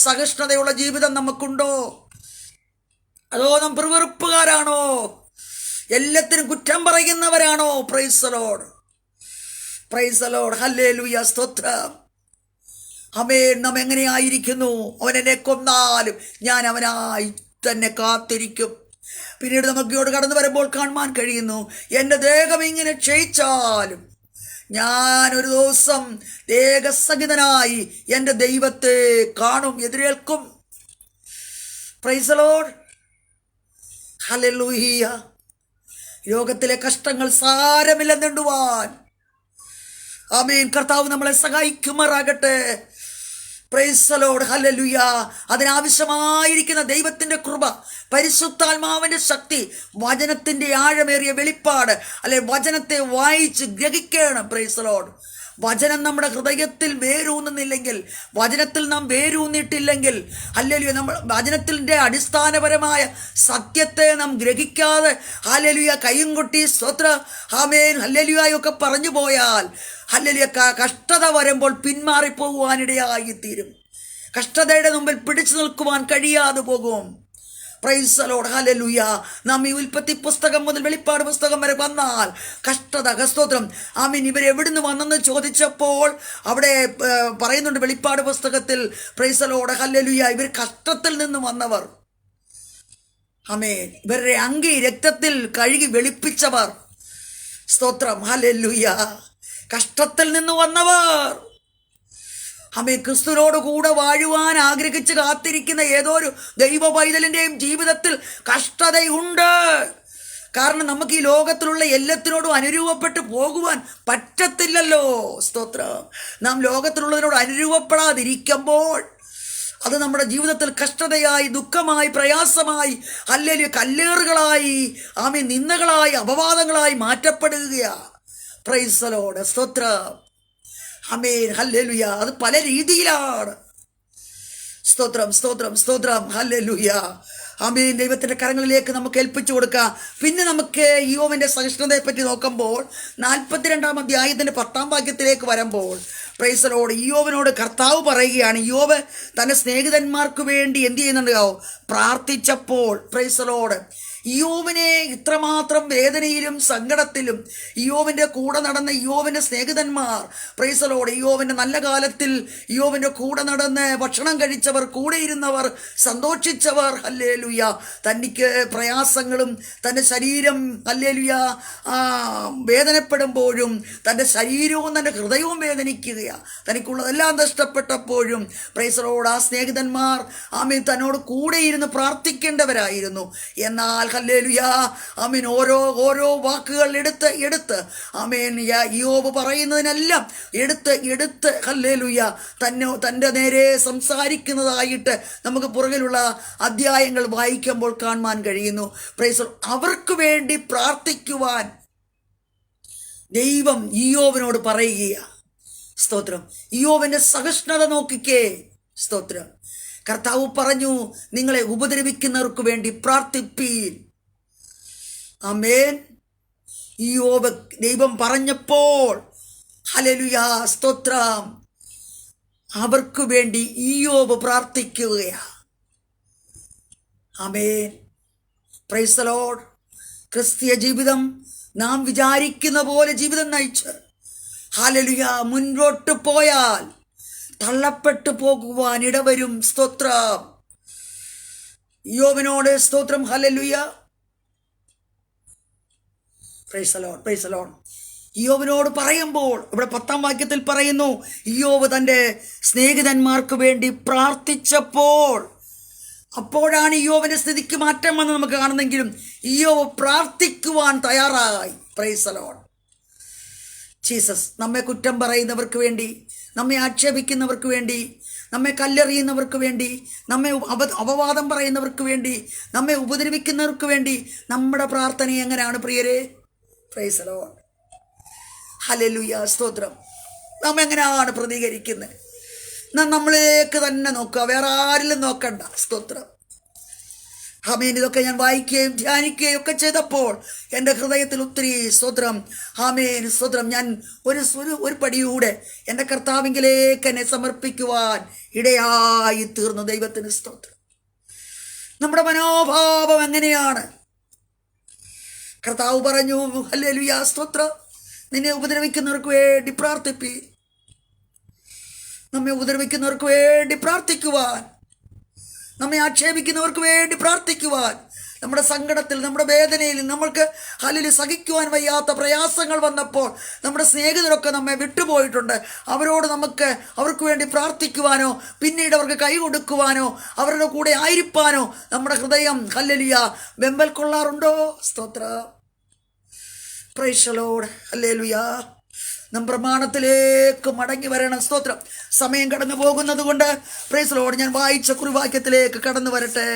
സഹിഷ്ണുതയുള്ള ജീവിതം നമുക്കുണ്ടോ? അതോ നാം പിറുപിറുപ്പുകാരാണോ? എല്ലാത്തിനും കുറ്റം പറയുന്നവരാണോ? Praise the Lord, praise the Lord. ഹല്ലേലൂയ, സ്തോത്രം. ആമേൻ. നാം എങ്ങനെയായിരിക്കുന്നു? അവൻ എന്നെ കൊന്നാലും ഞാൻ അവനായി തന്നെ കാത്തിരിക്കും. പിന്നീട് നമുക്ക് ഇങ്ങോട്ട് കടന്നു വരുമ്പോൾ കാണുവാൻ കഴിയുന്നു, എൻ്റെ ദേഹം ഇങ്ങനെ ക്ഷയിച്ചാലും ഞാൻ ഒരു ദിവസം ദേഹസഹിതനായി എൻ്റെ ദൈവത്തെ കാണും, എതിരേൽക്കും. Praise the Lord. ഹല്ലേലൂയ. ലോകത്തിലെ കഷ്ടങ്ങൾ സാരമില്ലെന്നുണ്ടുവാൻ ആമേൻ കർത്താവ് നമ്മളെ സഹായിക്കുമാറാകട്ടെ. Praise the Lord. ഹല്ലേലൂയ. അതിനാവശ്യമായിരിക്കുന്ന ദൈവത്തിൻ്റെ കൃപ, പരിശുദ്ധാത്മാവിൻ്റെ ശക്തി, വചനത്തിൻ്റെ ആഴമേറിയ വെളിപ്പാട്, അല്ലെ വചനത്തെ വായിച്ച് ഗ്രഹിക്കണം. Price the Lord. വചനം നമ്മുടെ ഹൃദയത്തിൽ വേരൂന്നുന്നില്ലെങ്കിൽ, വചനത്തിൽ നാം വേരൂന്നിട്ടില്ലെങ്കിൽ, ഹല്ലേലൂയ, നമ്മൾ വചനത്തിൻ്റെ അടിസ്ഥാനപരമായ സത്യത്തെ നാം ഗ്രഹിക്കാതെ ഹല്ലേലൂയ കയ്യും കൊട്ടി സ്തോത്ര ആമേൻ ഹല്ലേലൂയൊക്കെ പറഞ്ഞു പോയാൽ ഹല്ലേലൂയ കഷ്ടത വരുമ്പോൾ പിന്മാറിപ്പോകുവാനിടയായിത്തീരും. കഷ്ടതയുടെ മുമ്പിൽ പിടിച്ചു നിൽക്കുവാൻ കഴിയാതെ പോകും. Price the Lord. ഹല്ലേലൂയ. നാം ഈ ഉൽപ്പത്തി പുസ്തകം മുതൽ വെളിപ്പാട് പുസ്തകം വരെ വന്നാൽ കഷ്ടത, സ്തോത്രം. ആമീൻ. ഇവരെവിടുന്ന് വന്നെന്ന് ചോദിച്ചപ്പോൾ അവിടെ പറയുന്നുണ്ട് വെളിപ്പാട് പുസ്തകത്തിൽ, പ്രൈസ് ദി ലോർഡ്. ഹല്ലേലൂയ. ഇവർ കഷ്ടത്തിൽ നിന്ന് വന്നവർ. ആമേൻ. ഇവരുടെ അങ്കി രക്തത്തിൽ കഴുകി വെളുപ്പിച്ചവർ. സ്തോത്രം. ഹല്ലേലൂയ. കഷ്ടത്തിൽ നിന്ന് വന്നവർ. ആമേൻ. ക്രിസ്തുവിനോട് കൂടെ വാഴുവാൻ ആഗ്രഹിച്ച് കാത്തിരിക്കുന്ന ഏതൊരു ദൈവ പൈതലിൻ്റെയും ജീവിതത്തിൽ കഷ്ടതയുണ്ട്. കാരണം നമുക്ക് ഈ ലോകത്തിലുള്ള എല്ലാത്തിനോടും അനുരൂപപ്പെട്ട് പോകുവാൻ പറ്റത്തില്ലല്ലോ. സ്തോത്രം. നാം ലോകത്തിലുള്ളതിനോട് അനുരൂപപ്പെടാതിരിക്കുമ്പോൾ അത് നമ്മുടെ ജീവിതത്തിൽ കഷ്ടതയായി, ദുഃഖമായി, പ്രയാസമായി, അല്ലെങ്കിൽ കല്ലേറുകളായി, ആമേൻ, നിന്ദകളായി, അപവാദങ്ങളായി മാറ്റപ്പെടുകയാണ്. Praise the Lord. സ്തോത്രം. ആമേൻ. ഹല്ലേലൂയ. അത് പല രീതിയിലാണ്. സ്തോത്രം, സ്തോത്രം, സ്തോത്രം. ഹല്ലേലൂയ. ആമേൻ. ദൈവത്തിൻ്റെ കരങ്ങളിലേക്ക് നമുക്ക് ഏൽപ്പിച്ചു കൊടുക്കാം. പിന്നെ നമുക്ക് യോബിൻ്റെ സഹിഷ്ണുതയെ പറ്റി നോക്കുമ്പോൾ 42-ാം അധ്യായത്തിൻ്റെ 10-ാം വാക്യത്തിലേക്ക് വരുമ്പോൾ, പ്രൈസ് ദി ലോർഡ്, യോബിനോട് കർത്താവ് പറയുകയാണ്, യോബ് തൻ്റെ സ്നേഹിതന്മാർക്ക് വേണ്ടി എന്ത് ചെയ്യുന്നുണ്ടോ? പ്രാർത്ഥിച്ചപ്പോൾ. Price the Lord. യോബിനെ ഇത്രമാത്രം വേദനയിലും സങ്കടത്തിലും യോബിൻ്റെ കൂടെ നടന്ന യോബിൻ്റെ സ്നേഹിതന്മാർ, പ്രൈസ് ദി ലോർഡ്, യോബിൻ്റെ നല്ല കാലത്തിൽ യോബിൻ്റെ കൂടെ നടന്ന് ഭക്ഷണം കഴിച്ചവർ, കൂടെ ഇരുന്നവർ, സന്തോഷിച്ചവർ, ഹല്ലേലൂയ, തനിക്ക് പ്രയാസങ്ങളും തൻ്റെ ശരീരം ഹല്ലേലൂയ വേദനപ്പെടുമ്പോഴും തൻ്റെ ശരീരവും തൻ്റെ ഹൃദയവും വേദനിക്കുകയാണ്. തനിക്കുള്ളതെല്ലാം നഷ്ടപ്പെട്ടപ്പോഴും പ്രൈസ് ദി ലോർഡ്, ആ സ്നേഹിതന്മാർ ആമീൻ തന്നോട് കൂടെ ഇരുന്ന് പ്രാർത്ഥിക്കേണ്ടവരായിരുന്നു. എന്നാൽ ഹല്ലേലൂയ ആമീൻ ഓരോ വാക്കുകൾ എടുത്ത് ആമീൻ യോബ് പറയുന്നതിനെല്ലാം എടുത്ത് ഹല്ലേലൂയ തൻ്റെ നേരെ സംസാരിക്കുന്നതായിട്ട് നമുക്ക് പുറകിലുള്ള അധ്യായങ്ങൾ വായിക്കുമ്പോൾ കാണുവാൻ കഴിയുന്നു. പ്രൈസ് അവർക്ക് വേണ്ടി പ്രാർത്ഥിക്കുവാൻ ദൈവം യോബിനോട് പറയുകയാണ്. സ്തോത്രം. യോബിൻ്റെ സഹിഷ്ണുത നോക്കിക്കേ. സ്തോത്രം. കർത്താവ് പറഞ്ഞു, നിങ്ങളെ ഉപദ്രവിക്കുന്നവർക്ക് വേണ്ടി പ്രാർത്ഥിപ്പീൻ. ആമേൻ. യോബ് ദൈവം പറഞ്ഞപ്പോൾ ഹല്ലേലൂയ, സ്തോത്രം. അവർക്ക് വേണ്ടി ഇയ്യോബ് പ്രാർത്ഥിക്കുകയാ. ആമേൻ. Praise the Lord. ക്രിസ്തീയ ജീവിതം നാം വിചാരിക്കുന്ന പോലെ ജീവിതം നയിച്ച് ഹല്ലേലൂയ മുൻപോട്ട് പോയാൽ തള്ളപ്പെട്ടു പോകുവാൻ ഇടവരും. സ്തോത്രം. ഇയ്യോബിനോട് സ്തോത്രം. ഹല്ലേലൂയ. Praise the Lord, praise the Lord. ഇയ്യോബിനോട് പറയുമ്പോൾ ഇവിടെ 10-ാം വാക്യത്തിൽ പറയുന്നു, ഇയ്യോബ് തൻ്റെ സ്നേഹിതന്മാർക്ക് വേണ്ടി പ്രാർത്ഥിച്ചപ്പോൾ, അപ്പോഴാണ് ഇയ്യോബിന്റെ സ്ഥിതിക്ക് മാറ്റം വന്ന് നമുക്ക് കാണുന്നെങ്കിലും ഇയ്യോബ് പ്രാർത്ഥിക്കുവാൻ തയ്യാറായി. Price the Lord Jesus. നമ്മെ കുറ്റം പറയുന്നവർക്ക് വേണ്ടി, നമ്മെ ആക്ഷേപിക്കുന്നവർക്ക് വേണ്ടി, നമ്മെ കല്ലെറിയുന്നവർക്ക് വേണ്ടി, നമ്മെ അപവാദം പറയുന്നവർക്ക് വേണ്ടി, നമ്മെ ഉപദ്രവിക്കുന്നവർക്ക് വേണ്ടി നമ്മുടെ പ്രാർത്ഥന എങ്ങനെയാണ് പ്രിയരെ? Praise the Lord. ഹല്ലേലൂയ, സ്തോത്രം. നാം എങ്ങനെയാണ് പ്രതികരിക്കുന്നത്? നമ്മളിലേക്ക് തന്നെ നോക്കുക, വേറെ ആരിലും നോക്കണ്ട. സ്തോത്രം. ആമേൻ. ഇതൊക്കെ ഞാൻ വായിക്കുകയും ധ്യാനിക്കുകയും ഒക്കെ ചെയ്തപ്പോൾ എൻ്റെ ഹൃദയത്തിൽ ഒത്തിരി സ്തോത്രം. ആമേൻ, സ്തോത്രം. ഞാൻ ഒരു പടിയൂടെ എൻ്റെ കർത്താവിങ്കിലേക്ക് എന്നെ സമർപ്പിക്കുവാൻ ഇടയായി തീർന്നു. ദൈവത്തിന് സ്തോത്രം. നമ്മുടെ മനോഭാവം എങ്ങനെയാണ്? കർത്താവ് പറഞ്ഞു, ഹല്ലേലൂയ, സ്തോത്രം, നിന്നെ ഉപദ്രവിക്കുന്നവർക്ക് വേണ്ടി പ്രാർത്ഥിപ്പി. നമ്മെ ഉപദ്രവിക്കുന്നവർക്ക് വേണ്ടി പ്രാർത്ഥിക്കുവാൻ, നമ്മെ ആക്ഷേപിക്കുന്നവർക്ക് വേണ്ടി പ്രാർത്ഥിക്കുവാൻ, നമ്മുടെ സങ്കടത്തിൽ, നമ്മുടെ വേദനയിൽ നമ്മൾക്ക് ഹല്ലേലൂയ സഹിക്കുവാൻ വയ്യാത്ത പ്രയാസങ്ങൾ വന്നപ്പോൾ നമ്മുടെ സ്നേഹിതരൊക്കെ നമ്മെ വിട്ടുപോയിട്ടുണ്ട്. അവർക്ക് വേണ്ടി പ്രാർത്ഥിക്കുവാനോ പിന്നീട് അവർക്ക് കൈ കൊടുക്കുവാനോ അവരുടെ കൂടെ ആയിരിക്കാനോ നമ്മുടെ ഹൃദയം ഹല്ലേലൂയ വെമ്പൽ കൊള്ളാറുണ്ടോ? സ്തോത്രം. Price the Lord. ഹല്ലേലൂയ. നാം പ്രമാണത്തിലേക്ക് മടങ്ങി വരണം. സ്തോത്രം. സമയം കടന്നു പോകുന്നത് കൊണ്ട് പ്രൈസ് ദി ലോർഡ് ഞാൻ വായിച്ച കുറിവാക്യത്തിലേക്ക് കടന്നു വരട്ടെ.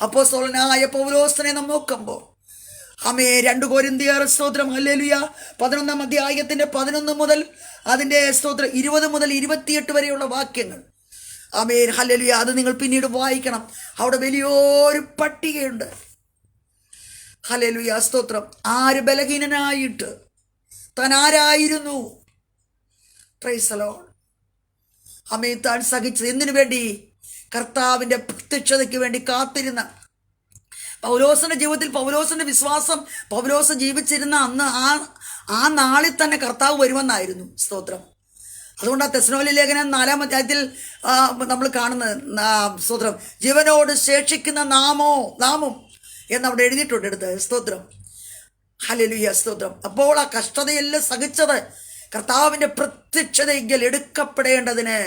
അപ്പോസ്തലനായ പൗലോസിനെ നാം നോക്കുമ്പോൾ ആമേൻ 2 കൊരിന്ത്യർ സ്തോത്രം ഹല്ലേലൂയ 11-ാം അധ്യായത്തിന്റെ 11 മുതൽ അതിൻ്റെ സ്തോത്രം 20 മുതൽ 28 വരെയുള്ള വാക്യങ്ങൾ. ആമേൻ, ഹല്ലേലൂയ. അത് നിങ്ങൾ പിന്നീട് വായിക്കണം. അവിടെ വലിയൊരു പട്ടികയുണ്ട്. ഹല്ലേലൂയ, സ്തോത്രം. ആര് ബലഹീനനായിട്ട് താൻ ആരായിരുന്നു? Praise the Lord. ആമേൻ. താൻ സഹിച്ചത് എന്തിനു വേണ്ടി? കർത്താവിൻ്റെ പ്രത്യക്ഷതയ്ക്ക് വേണ്ടി കാത്തിരുന്ന പൗലോസിന്റെ ജീവിതത്തിൽ, പൗലോസിന്റെ വിശ്വാസം, പൗലോസ് ജീവിച്ചിരുന്ന അന്ന് ആ നാളിൽ തന്നെ കർത്താവ് വരുമെന്നായിരുന്നു. സ്തോത്രം. അതുകൊണ്ട് ആ തെസ്സലോനിക്ക ലേഖനം 4-ാം അധ്യായത്തിൽ നമ്മൾ കാണുന്നത് സ്തോത്രം, ജീവനോട് ശേഷിക്കുന്ന നാമം എന്നവിടെ എഴുതിയിട്ടുണ്ട് എടുത്ത്. സ്തോത്രം. ഹല്ലേലൂയ, സ്തോത്രം. അപ്പോൾ ആ കഷ്ടതയെല്ലാം സഹിച്ചത് കർത്താവിൻ്റെ പ്രത്യക്ഷതയെങ്കിൽ എടുക്കപ്പെടേണ്ടതിന്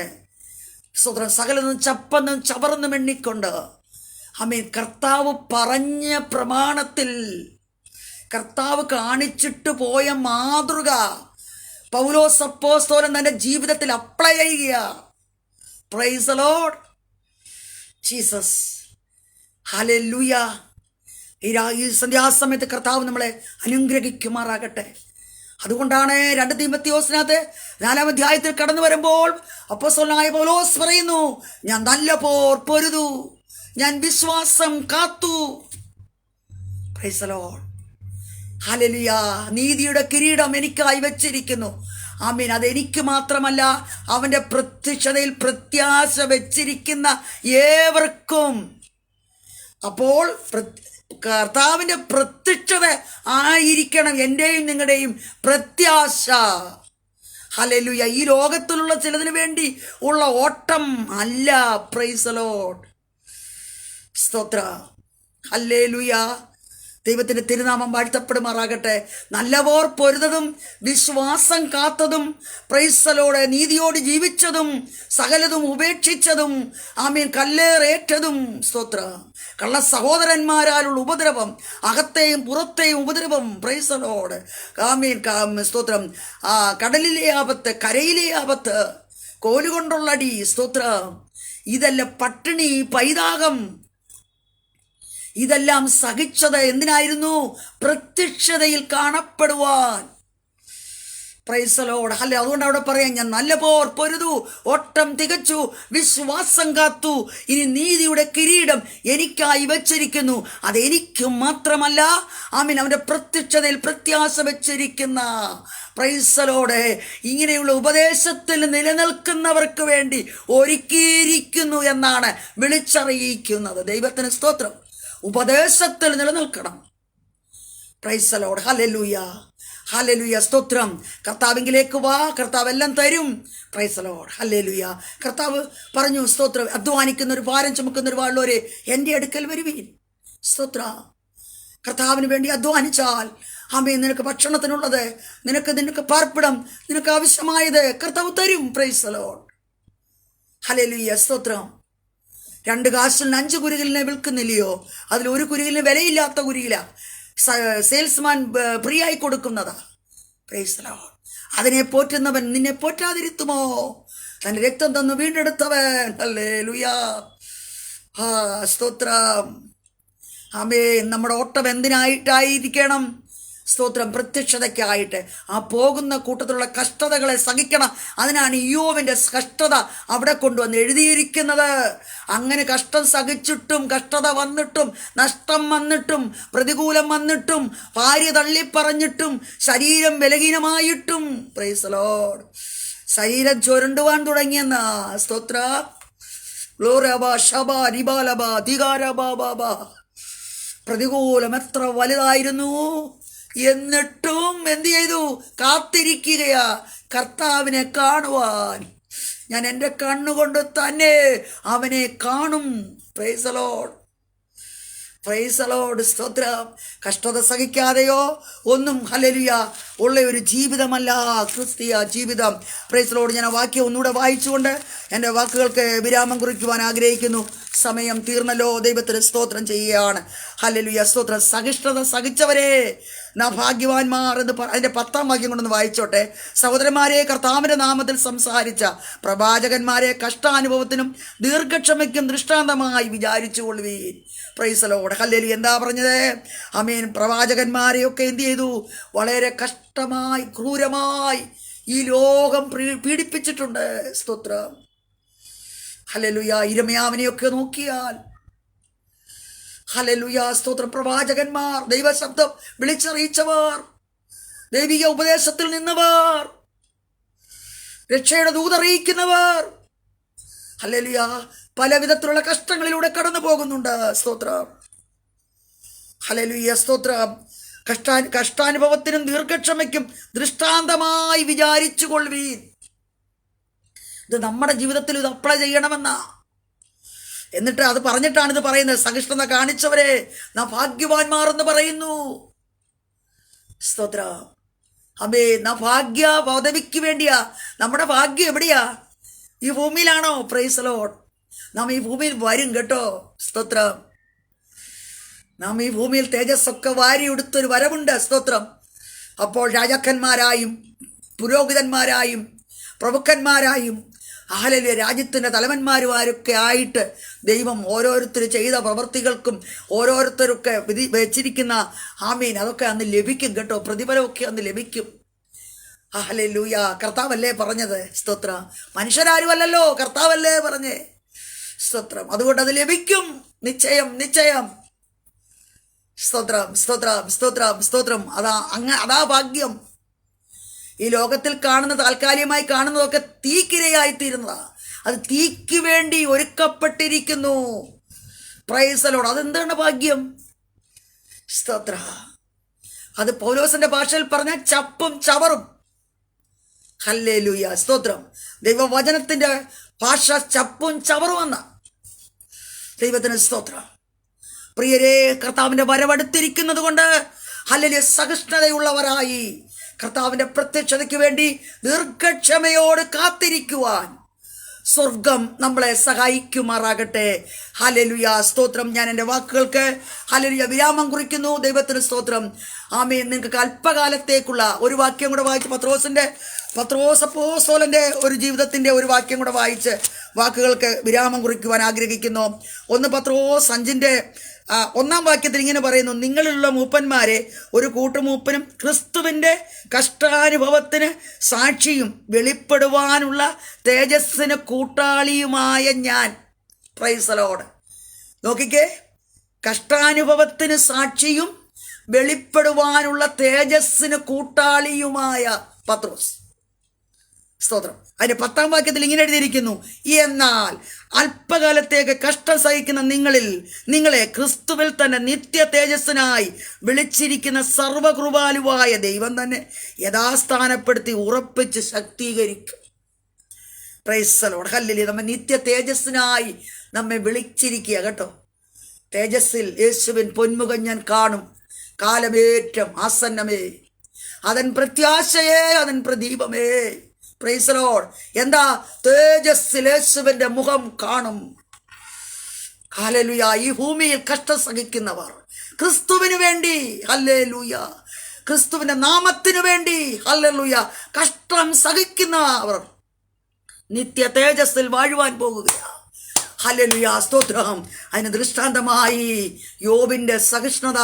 സ്തോത്രം സകലതും ചപ്പന്നും ചവറന്നും എണ്ണിക്കൊണ്ട് ആമേൻ കർത്താവ് പറഞ്ഞ പ്രമാണത്തിൽ കർത്താവ് കാണിച്ചിട്ട് പോയ മാതൃക പൗലോസ് അപ്പോസ്തലൻ തൻ്റെ ജീവിതത്തിൽ അപ്ലൈ ചെയ്യുക. Price the Lord Jesus. Hallelujah. ഈ സന്ധ്യാസമയത്ത് കർത്താവ് നമ്മളെ അനുഗ്രഹിക്കുമാറാകട്ടെ. അതുകൊണ്ടാണ് 2 തീമോഥെയോസിനകത്ത് 4-ാം അധ്യായത്തിൽ കടന്നു വരുമ്പോൾ അപ്പോസ്തലനായ പൗലോസ് പറയുന്നു, ഞാൻ നല്ല പോർ പൊരുതു, ഞാൻ വിശ്വാസം കാത്തു. Price the Lord. ഹല്ലേലൂയ. നീതിയുടെ കിരീടം എനിക്കായി വെച്ചിരിക്കുന്നു. ആമീൻ. അതെനിക്ക് മാത്രമല്ല, അവൻ്റെ പ്രത്യക്ഷതയിൽ പ്രത്യാശ വെച്ചിരിക്കുന്ന ഏവർക്കും. അപ്പോൾ കർത്താവിൻ്റെ പ്രത്യക്ഷത ആയിരിക്കണം എൻ്റെയും നിങ്ങളുടെയും പ്രത്യാശ. ഹല്ലേലൂയ. ഈ ലോകത്തിലുള്ള ചിലതിന് വേണ്ടി ഉള്ള ഓട്ടം അല്ല. Price the Lord. സ്തോത്ര. ഹല്ലേലൂയ. ദൈവത്തിൻ്റെ തിരുനാമം വാഴ്ത്തപ്പെടുമാറാകട്ടെ. നല്ലവോർ പൊരുതതും വിശ്വാസം കാത്തതും പ്രൈസ് ദി ലോർഡ് നീതിയോട് ജീവിച്ചതും സകലതും ഉപേക്ഷിച്ചതും ആമീൻ കല്ലേറേറ്റതും. സ്തോത്ര. കള്ള സഹോദരന്മാരാലുള്ള ഉപദ്രവം, അകത്തെയും പുറത്തെയും ഉപദ്രവം. Praise the Lord. ആമീൻ. സ്തോത്രം. കടലിലെ ആപത്ത്, കരയിലെ ആപത്ത്, കോലുകൊണ്ടുള്ള അടി. സ്തോത്ര. ഇതെല്ലാം പട്ടിണി, പൈതാകം, ഇതെല്ലാം സഹിച്ചത് എന്തിനായിരുന്നു? പ്രത്യക്ഷതയിൽ കാണപ്പെടുവാൻ. Praise the Lord. ഹല്ലേലൂയ. അതുകൊണ്ട് അവിടെ പറയാം, ഞാൻ നല്ല പോർ പൊരുതു, ഓട്ടം തികച്ചു, വിശ്വാസം കാത്തു, ഇനി നീതിയുടെ കിരീടം എനിക്കായി വെച്ചിരിക്കുന്നു. അതെനിക്ക് മാത്രമല്ല, ആമീൻ, അവൻ്റെ പ്രത്യക്ഷതയിൽ പ്രത്യാശ വെച്ചിരിക്കുന്ന പ്രൈസലോടെ ഇങ്ങനെയുള്ള ഉപദേശത്തിൽ നിലനിൽക്കുന്നവർക്ക് വേണ്ടി ഒരുക്കിയിരിക്കുന്നു എന്നാണ് വിളിച്ചറിയിക്കുന്നത്. ദൈവത്തിന് സ്തോത്രം. ഉപദേശത്തിൽ നിലനിൽക്കണം. പ്രൈസലോട്. ഹല്ലേലൂയ, ഹല്ലേലൂയ, സ്തോത്രം. കർത്താവിങ്കിലേക്ക് വാ, കർത്താവ് എല്ലാം തരും. പ്രൈസലോട്. ഹല്ലേലൂയ. കർത്താവ് പറഞ്ഞു, സ്തോത്രം, അധ്വാനിക്കുന്ന ഒരു ഭാരം ചുമക്കുന്ന ഒരു വാളുള്ളവരെ എൻ്റെ അടുക്കൽ വരുവീൻ. സ്തോത്ര. കർത്താവിന് വേണ്ടി അധ്വാനിച്ചാൽ ആമേൻ, നിനക്ക് ഭക്ഷണത്തിനുള്ളത്, നിനക്ക് പാർപ്പിടം, നിനക്ക് ആവശ്യമായത് കർത്താവ് തരും. പ്രൈസലോട്. ഹല്ലേലൂയ, സ്തോത്രം. 2 കാശിന് 5 കുരുകിലിനെ വിൽക്കുന്നില്ലയോ? അതിൽ ഒരു കുരുകിലിന് വിലയില്ലാത്ത കുരുകില സെയിൽസ്മാൻ ഫ്രീ ആയി കൊടുക്കുന്നതാ. Price the Lord. അതിനെ പോറ്റുന്നവൻ നിന്നെ പോറ്റാതിരുത്തുമോ? തന്റെ രക്തം തന്നു വീണ്ടെടുത്തവൻ. ഹല്ലേലൂയ, സ്തോത്രം. ആമേൻ. നമ്മുടെ ഓട്ടം എന്തിനായിട്ടായിരിക്കണം? സ്തോത്രം, പ്രത്യക്ഷതയ്ക്കായിട്ട്. ആ പോകുന്ന കൂട്ടത്തിലുള്ള കഷ്ടതകളെ സഹിക്കണം. അതിനാണ് ഇയ്യോബിന്റെ കഷ്ടത അവിടെ കൊണ്ടുവന്ന് എഴുതിയിരിക്കുന്നത്. അങ്ങനെ കഷ്ടം സഹിച്ചിട്ടും, കഷ്ടത വന്നിട്ടും, നഷ്ടം വന്നിട്ടും, പ്രതികൂലം വന്നിട്ടും, ഭാര്യ തള്ളിപ്പറഞ്ഞിട്ടും, ശരീരം ബലഹീനമായിട്ടും, പ്രൈസ് ദി ലോർഡ്, ശരീരം ചുരണ്ടുവാൻ തുടങ്ങിയെന്ന സ്തോത്ര. പ്രതികൂലം എത്ര വലുതായിരുന്നു, എന്നിട്ടും എന്ത് ചെയ്തു? കാത്തിരിക്കുകയാ കർത്താവിനെ കാണുവാൻ. ഞാൻ എൻ്റെ കണ്ണുകൊണ്ട് തന്നെ അവനെ കാണും. Price the Lord, praise the Lord, സ്തോത്രം. കഷ്ടത സഹിക്കാതെയോ ഒന്നും, ഹല്ലേലൂയ, ഉള്ള ഒരു ജീവിതമല്ല ക്രിസ്തീയ ജീവിതം. Price the Lord. ഞാൻ ആ വാക്യം ഒന്നുകൂടെ വായിച്ചുകൊണ്ട് എൻ്റെ വാക്കുകൾക്ക് വിരാമം കുറിക്കുവാൻ ആഗ്രഹിക്കുന്നു. സമയം തീർന്നല്ലോ. ദൈവത്തിന് സ്തോത്രം ചെയ്യുകയാണ്. ഹല്ലേലൂയ, സ്തോത്രം. സഹിഷ്ണുത സഹിച്ചവരെ നാം ഭാഗ്യവാന്മാർ എന്ന് അതിൻ്റെ 10ാം വാക്യം കൊണ്ടൊന്ന് വായിച്ചോട്ടെ. സഹോദരന്മാരെ, കർത്താവിൻ്റെ നാമത്തിൽ സംസാരിച്ച പ്രവാചകന്മാരെ കഷ്ടാനുഭവത്തിനും ദീർഘക്ഷമയ്ക്കും ദൃഷ്ടാന്തമായി വിചാരിച്ചു കൊള്ളുവീൻ. Praise the Lord. ഹല്ലേലൂയ. എന്താ പറഞ്ഞത്? ആമേൻ. പ്രവാചകന്മാരെയൊക്കെ എന്ത് ചെയ്തു? വളരെ കഷ്ടമായി, ക്രൂരമായി ഈ ലോകം പീഡിപ്പിച്ചിട്ടുണ്ട്. സ്തോത്രം. ഹല്ലേലൂയ. ഇരമ്യാവിനെയൊക്കെ നോക്കിയാൽ, ഹല്ലേലൂയ, സ്തോത്രം, പ്രവാചകന്മാർ, ദൈവശബ്ദം വിളിച്ചറിയിച്ചവർ, ദൈവിക ഉപദേശത്തിൽ നിന്നവർ, രക്ഷയുടെ ദൂതറിയിക്കുന്നവർ, ഹല്ലേലൂയ, പല വിധത്തിലുള്ള കഷ്ടങ്ങളിലൂടെ കടന്നു പോകുന്നുണ്ട്. സ്തോത്രം. ഹല്ലേലൂയ, സ്തോത്രം. കഷ്ടാനുഭവത്തിനും ദീർഘക്ഷമയ്ക്കും ദൃഷ്ടാന്തമായി വിചാരിച്ചു കൊള്ളുവീൻ. ഇത് നമ്മുടെ ജീവിതത്തിൽ ഇത് അപ്ലൈ ചെയ്യണമെന്നാ. എന്നിട്ട് അത് പറഞ്ഞിട്ടാണ് ഇത് പറയുന്നത്. സഹിഷ്ണുത കാണിച്ചവരെ നാം ഭാഗ്യവാന്മാർ എന്ന് പറയുന്നു. സ്തോത്രം. അബേ, നാം ഭാഗ്യ പദവിക്ക് വേണ്ടിയാ. നമ്മുടെ ഭാഗ്യം എവിടെയാ? ഈ ഭൂമിയിലാണോ? Price the Lord. നാം ഈ ഭൂമിയിൽ വരും കേട്ടോ. സ്തോത്രം. നാം ഈ ഭൂമിയിൽ തേജസ്സൊക്കെ വാരിയെടുത്തൊരു വരവുണ്ട്. സ്തോത്രം. അപ്പോൾ രാജാക്കന്മാരായും പുരോഹിതന്മാരായും പ്രഭുക്കന്മാരായും ഹല്ലേലൂയ രാജ്യത്തിൻ്റെ തലവന്മാരുമാരൊക്കെ ആയിട്ട് ദൈവം ഓരോരുത്തർ ചെയ്ത പ്രവൃത്തികൾക്കും ഓരോരുത്തരൊക്കെ വിധി വെച്ചിരിക്കുന്ന ആമീൻ അതൊക്കെ അന്ന് ലഭിക്കും കേട്ടോ. പ്രതിഫലമൊക്കെ അന്ന് ലഭിക്കും. ഹല്ലേലൂയ. കർത്താവല്ലേ പറഞ്ഞത്? സ്തോത്രം. മനുഷ്യരാരുമല്ലല്ലോ, കർത്താവല്ലേ പറഞ്ഞേ. സ്തോത്രം. അതുകൊണ്ട് അത് ലഭിക്കും. നിശ്ചയം, നിശ്ചയം. സ്തോത്രം, സ്തോത്രം, സ്തോത്രം, സ്തോത്രം. അതാ ഭാഗ്യം. ഈ ലോകത്തിൽ കാണുന്ന, താൽക്കാലികമായി കാണുന്നതൊക്കെ തീക്കിരയായിത്തീരുന്നതാ. അത് തീക്ക് വേണ്ടി ഒരുക്കപ്പെട്ടിരിക്കുന്നു. Price the Lord. അതെന്താണ് ഭാഗ്യം? സ്തോത്ര. അത് പൗലോസിന്റെ ഭാഷയിൽ പറഞ്ഞ ചപ്പും ചവറും. ഹല്ലേലൂയ, സ്തോത്രം. ദൈവവചനത്തിന്റെ ഭാഷ ചപ്പും ചവറും എന്ന. ദൈവത്തിന് സ്തോത്രം. പ്രിയരെ, കർത്താവിന്റെ വരവടുത്തിരിക്കുന്നത് കൊണ്ട് ഹല്ലേലൂയ സഹിഷ്ണുതയുള്ളവരായി കർത്താവിന്റെ പ്രത്യക്ഷതയ്ക്ക് വേണ്ടി ദീർഘക്ഷമയോട് കാത്തിരിക്കുവാൻ സ്വർഗം നമ്മളെ സഹായിക്കുമാറാകട്ടെ. ഹല്ലേലൂയ, സ്തോത്രം. ഞാൻ എൻ്റെ വാക്കുകൾക്ക് ഹല്ലേലൂയ വിരാമം കുറിക്കുന്നു. ദൈവത്തിന് സ്തോത്രം. ആമേൻ. നിങ്ങൾക്ക് അല്പകാലത്തേക്കുള്ള ഒരു വാക്യം കൂടെ വായിച്ച് പത്രോസ് അപ്പോസ്തലന്റെ ഒരു ജീവിതത്തിൻ്റെ ഒരു വാക്യം കൂടെ വായിച്ച് വാക്കുകൾക്ക് വിരാമം കുറിക്കുവാൻ ആഗ്രഹിക്കുന്നു. 1 പത്രോസ് 5-ന്റെ 1-ാം വാക്യത്തിൽ ഇങ്ങനെ പറയുന്നു: നിങ്ങളിലുള്ള മൂപ്പന്മാരെ ഒരു കൂട്ടുമൂപ്പനും ക്രിസ്തുവിൻ്റെ കഷ്ടാനുഭവത്തിന് സാക്ഷിയും വെളിപ്പെടുവാനുള്ള തേജസ്സിന് കൂട്ടാളിയുമായ ഞാൻ. Price the Lord. നോക്കിക്കേ, കഷ്ടാനുഭവത്തിന് സാക്ഷിയും വെളിപ്പെടുവാനുള്ള തേജസ്സിന് കൂട്ടാളിയുമായ പത്രോസ്. സ്തോത്രം. അതിന്റെ 10-ാം വാക്യത്തിൽ ഇങ്ങനെ എഴുതിയിരിക്കുന്നു, എന്നാൽ അല്പകാലത്തേക്ക് കഷ്ടം സഹിക്കുന്ന നിങ്ങളെ ക്രിസ്തുവിൽ തന്നെ നിത്യ തേജസ്സിനായി വിളിച്ചിരിക്കുന്ന സർവകൃപാലുവായ ദൈവം തന്നെ യഥാസ്ഥാനപ്പെടുത്തി ഉറപ്പിച്ച് ശക്തീകരിക്കും. Praise the Lord. ഹല്ലേലൂയ. നമ്മെ നിത്യ തേജസ്സിനായി നമ്മെ വിളിച്ചിരിക്കുക കേട്ടോ. തേജസ്സിൽ യേശുവിൻ പൊന്മുഖം ഞാൻ കാണും, കാലമേറ്റം ആസന്നമേ, അതൻ പ്രത്യാശയേ, അതൻ പ്രദീപമേ. Praise the Lord. എന്താ? തേജസ്സിൽ യേശുവിന്റെ മുഖം കാണും. ഹല്ലേലൂയ. ഈ ഭൂമിയിൽ കഷ്ടം സഹിക്കുന്നവർ ക്രിസ്തുവിന് വേണ്ടി, ഹല്ലേലൂയ, ക്രിസ്തുവിന്റെ നാമത്തിനു വേണ്ടി, ഹല്ലേലൂയ, കഷ്ടം സഹിക്കുന്നവർ നിത്യ തേജസ്സിൽ വാഴുവാൻ പോകുകയാണ്. ഹല്ലേലൂയ. സ്തോത്രം. അതിന് ദൃഷ്ടാന്തമായി യോബിന്റെ സഹിഷ്ണുത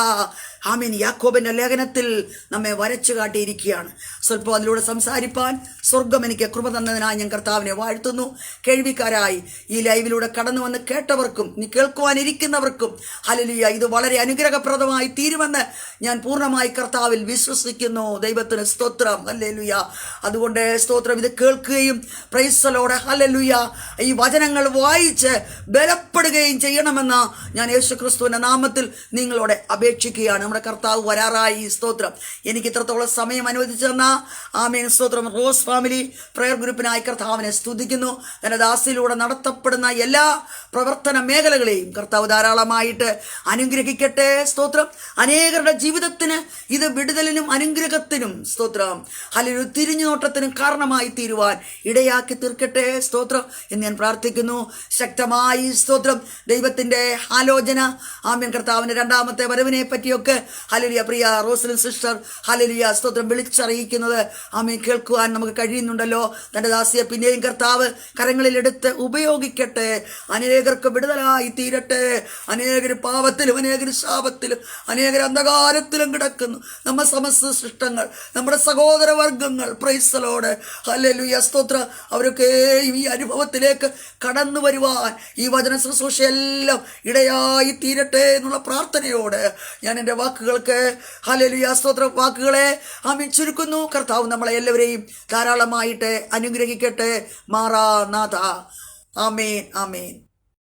ആമീൻ യാക്കോബിന്റെ ലേഖനത്തിൽ നമ്മെ വരച്ചു കാട്ടിയിരിക്കുകയാണ്. സ്വല്പം അതിലൂടെ സംസാരിപ്പാൻ സ്വർഗം എനിക്ക് കൃപ തന്നതിനായി ഞാൻ കർത്താവിനെ വാഴ്ത്തുന്നു. കേൾവിക്കാരായി ഈ ലൈവിലൂടെ കടന്നു വന്ന് കേട്ടവർക്കും ഇനി കേൾക്കുവാനിരിക്കുന്നവർക്കും ഹല്ലേലൂയ, ഇത് വളരെ അനുഗ്രഹപ്രദമായി തീരുമെന്ന് ഞാൻ പൂർണ്ണമായി കർത്താവിൽ വിശ്വസിക്കുന്നു. ദൈവത്തിന് സ്തോത്രം. ഹല്ലേലൂയ. അതുകൊണ്ട് സ്തോത്രം, ഇത് കേൾക്കുകയും പ്രൈസ് ദി ലോർഡ് ഹല്ലേലൂയ ഈ വചനങ്ങൾ വായിച്ച് ബലപ്പെടുകയും ചെയ്യണമെന്ന് ഞാൻ യേശുക്രിസ്തുവിന്റെ നാമത്തിൽ നിങ്ങളോട് അപേക്ഷിക്കുകയാണ്. നമ്മുടെ കർത്താവ് വരാറായി. സ്തോത്രം. എനിക്ക് ഇത്രത്തോളം സമയം അനുവദിച്ചു തന്ന ആമേൻ സ്തോത്രം റോസ് ഫാമിലി പ്രയർ ഗ്രൂപ്പിനായി കർത്താവിനെ സ്തുതിക്കുന്നു. തന്റെ ദാസിലൂടെ നടത്തപ്പെടുന്ന എല്ലാ പ്രവർത്തന മേഖലകളെയും കർത്താവ് ധാരാളമായിട്ട് അനുഗ്രഹിക്കട്ടെ. സ്തോത്രം. അനേകരുടെ ജീവിതത്തിന് ഇത് വിടുതലിനും അനുഗ്രഹത്തിനും സ്തോത്രം ഹല്ലേലൂയ തിരിഞ്ഞുനോട്ടത്തിനും കാരണമായി തീരുവാൻ ഇടയാക്കി തീർക്കട്ടെ. സ്തോത്രം എന്ന് ഞാൻ പ്രാർത്ഥിക്കുന്നു. ശക്തമായി സ്തോത്രം ദൈവത്തിന്റെ ആലോചന ആമേൻ കർത്താവിന്റെ രണ്ടാമത്തെ വരവിനെ പറ്റിയൊക്കെ ഹല്ലേലൂയ പ്രിയ റോസലിൻ സിസ്റ്റർ ഹല്ലേലൂയ സ്തോത്രം വിളിച്ചറിയിക്കുന്നത് ആമേൻ കേൾക്കുവാൻ നമുക്ക് കഴിയുന്നുണ്ടല്ലോ. തന്റെ ദാസിയെ പിന്നെയും കർത്താവ് കരങ്ങളിലെടുത്ത് ഉപയോഗിക്കട്ടെ. അനേകർക്ക് വിടുതലായി തീരട്ടെ. അനേകർ പാപത്തിലും അനേകർ ശാപത്തിലും അനേകർ അന്ധകാരത്തിലും കിടക്കുന്നു. നമ്മ സമസ്ത സൃഷ്ടങ്ങൾ, നമ്മുടെ സഹോദരവർഗങ്ങൾ പ്രൈസ് ദി ലോർഡ് ഹല്ലേലൂയ സ്തോത്രം അവരൊക്കെ ഈ അനുഭവത്തിലേക്ക് കടന്നു വരുവാൻ ഈ വചന ശുശ്രൂഷയെല്ലാം ഇടയായി തീരട്ടെ എന്നുള്ള പ്രാർത്ഥനയോട് ഞാൻ എൻ്റെ വാക്കുകൾക്ക് ഹല്ലേലൂയ സ്തോത്രം വാക്കുകളെ ആമേൻ ചുരുക്കുന്നു. കർത്താവ് നമ്മളെ എല്ലാവരെയും ധാരാളമായിട്ട് അനുഗ്രഹിക്കട്ടെ. മാറാനാഥ. ആമേൻ ആമേൻ.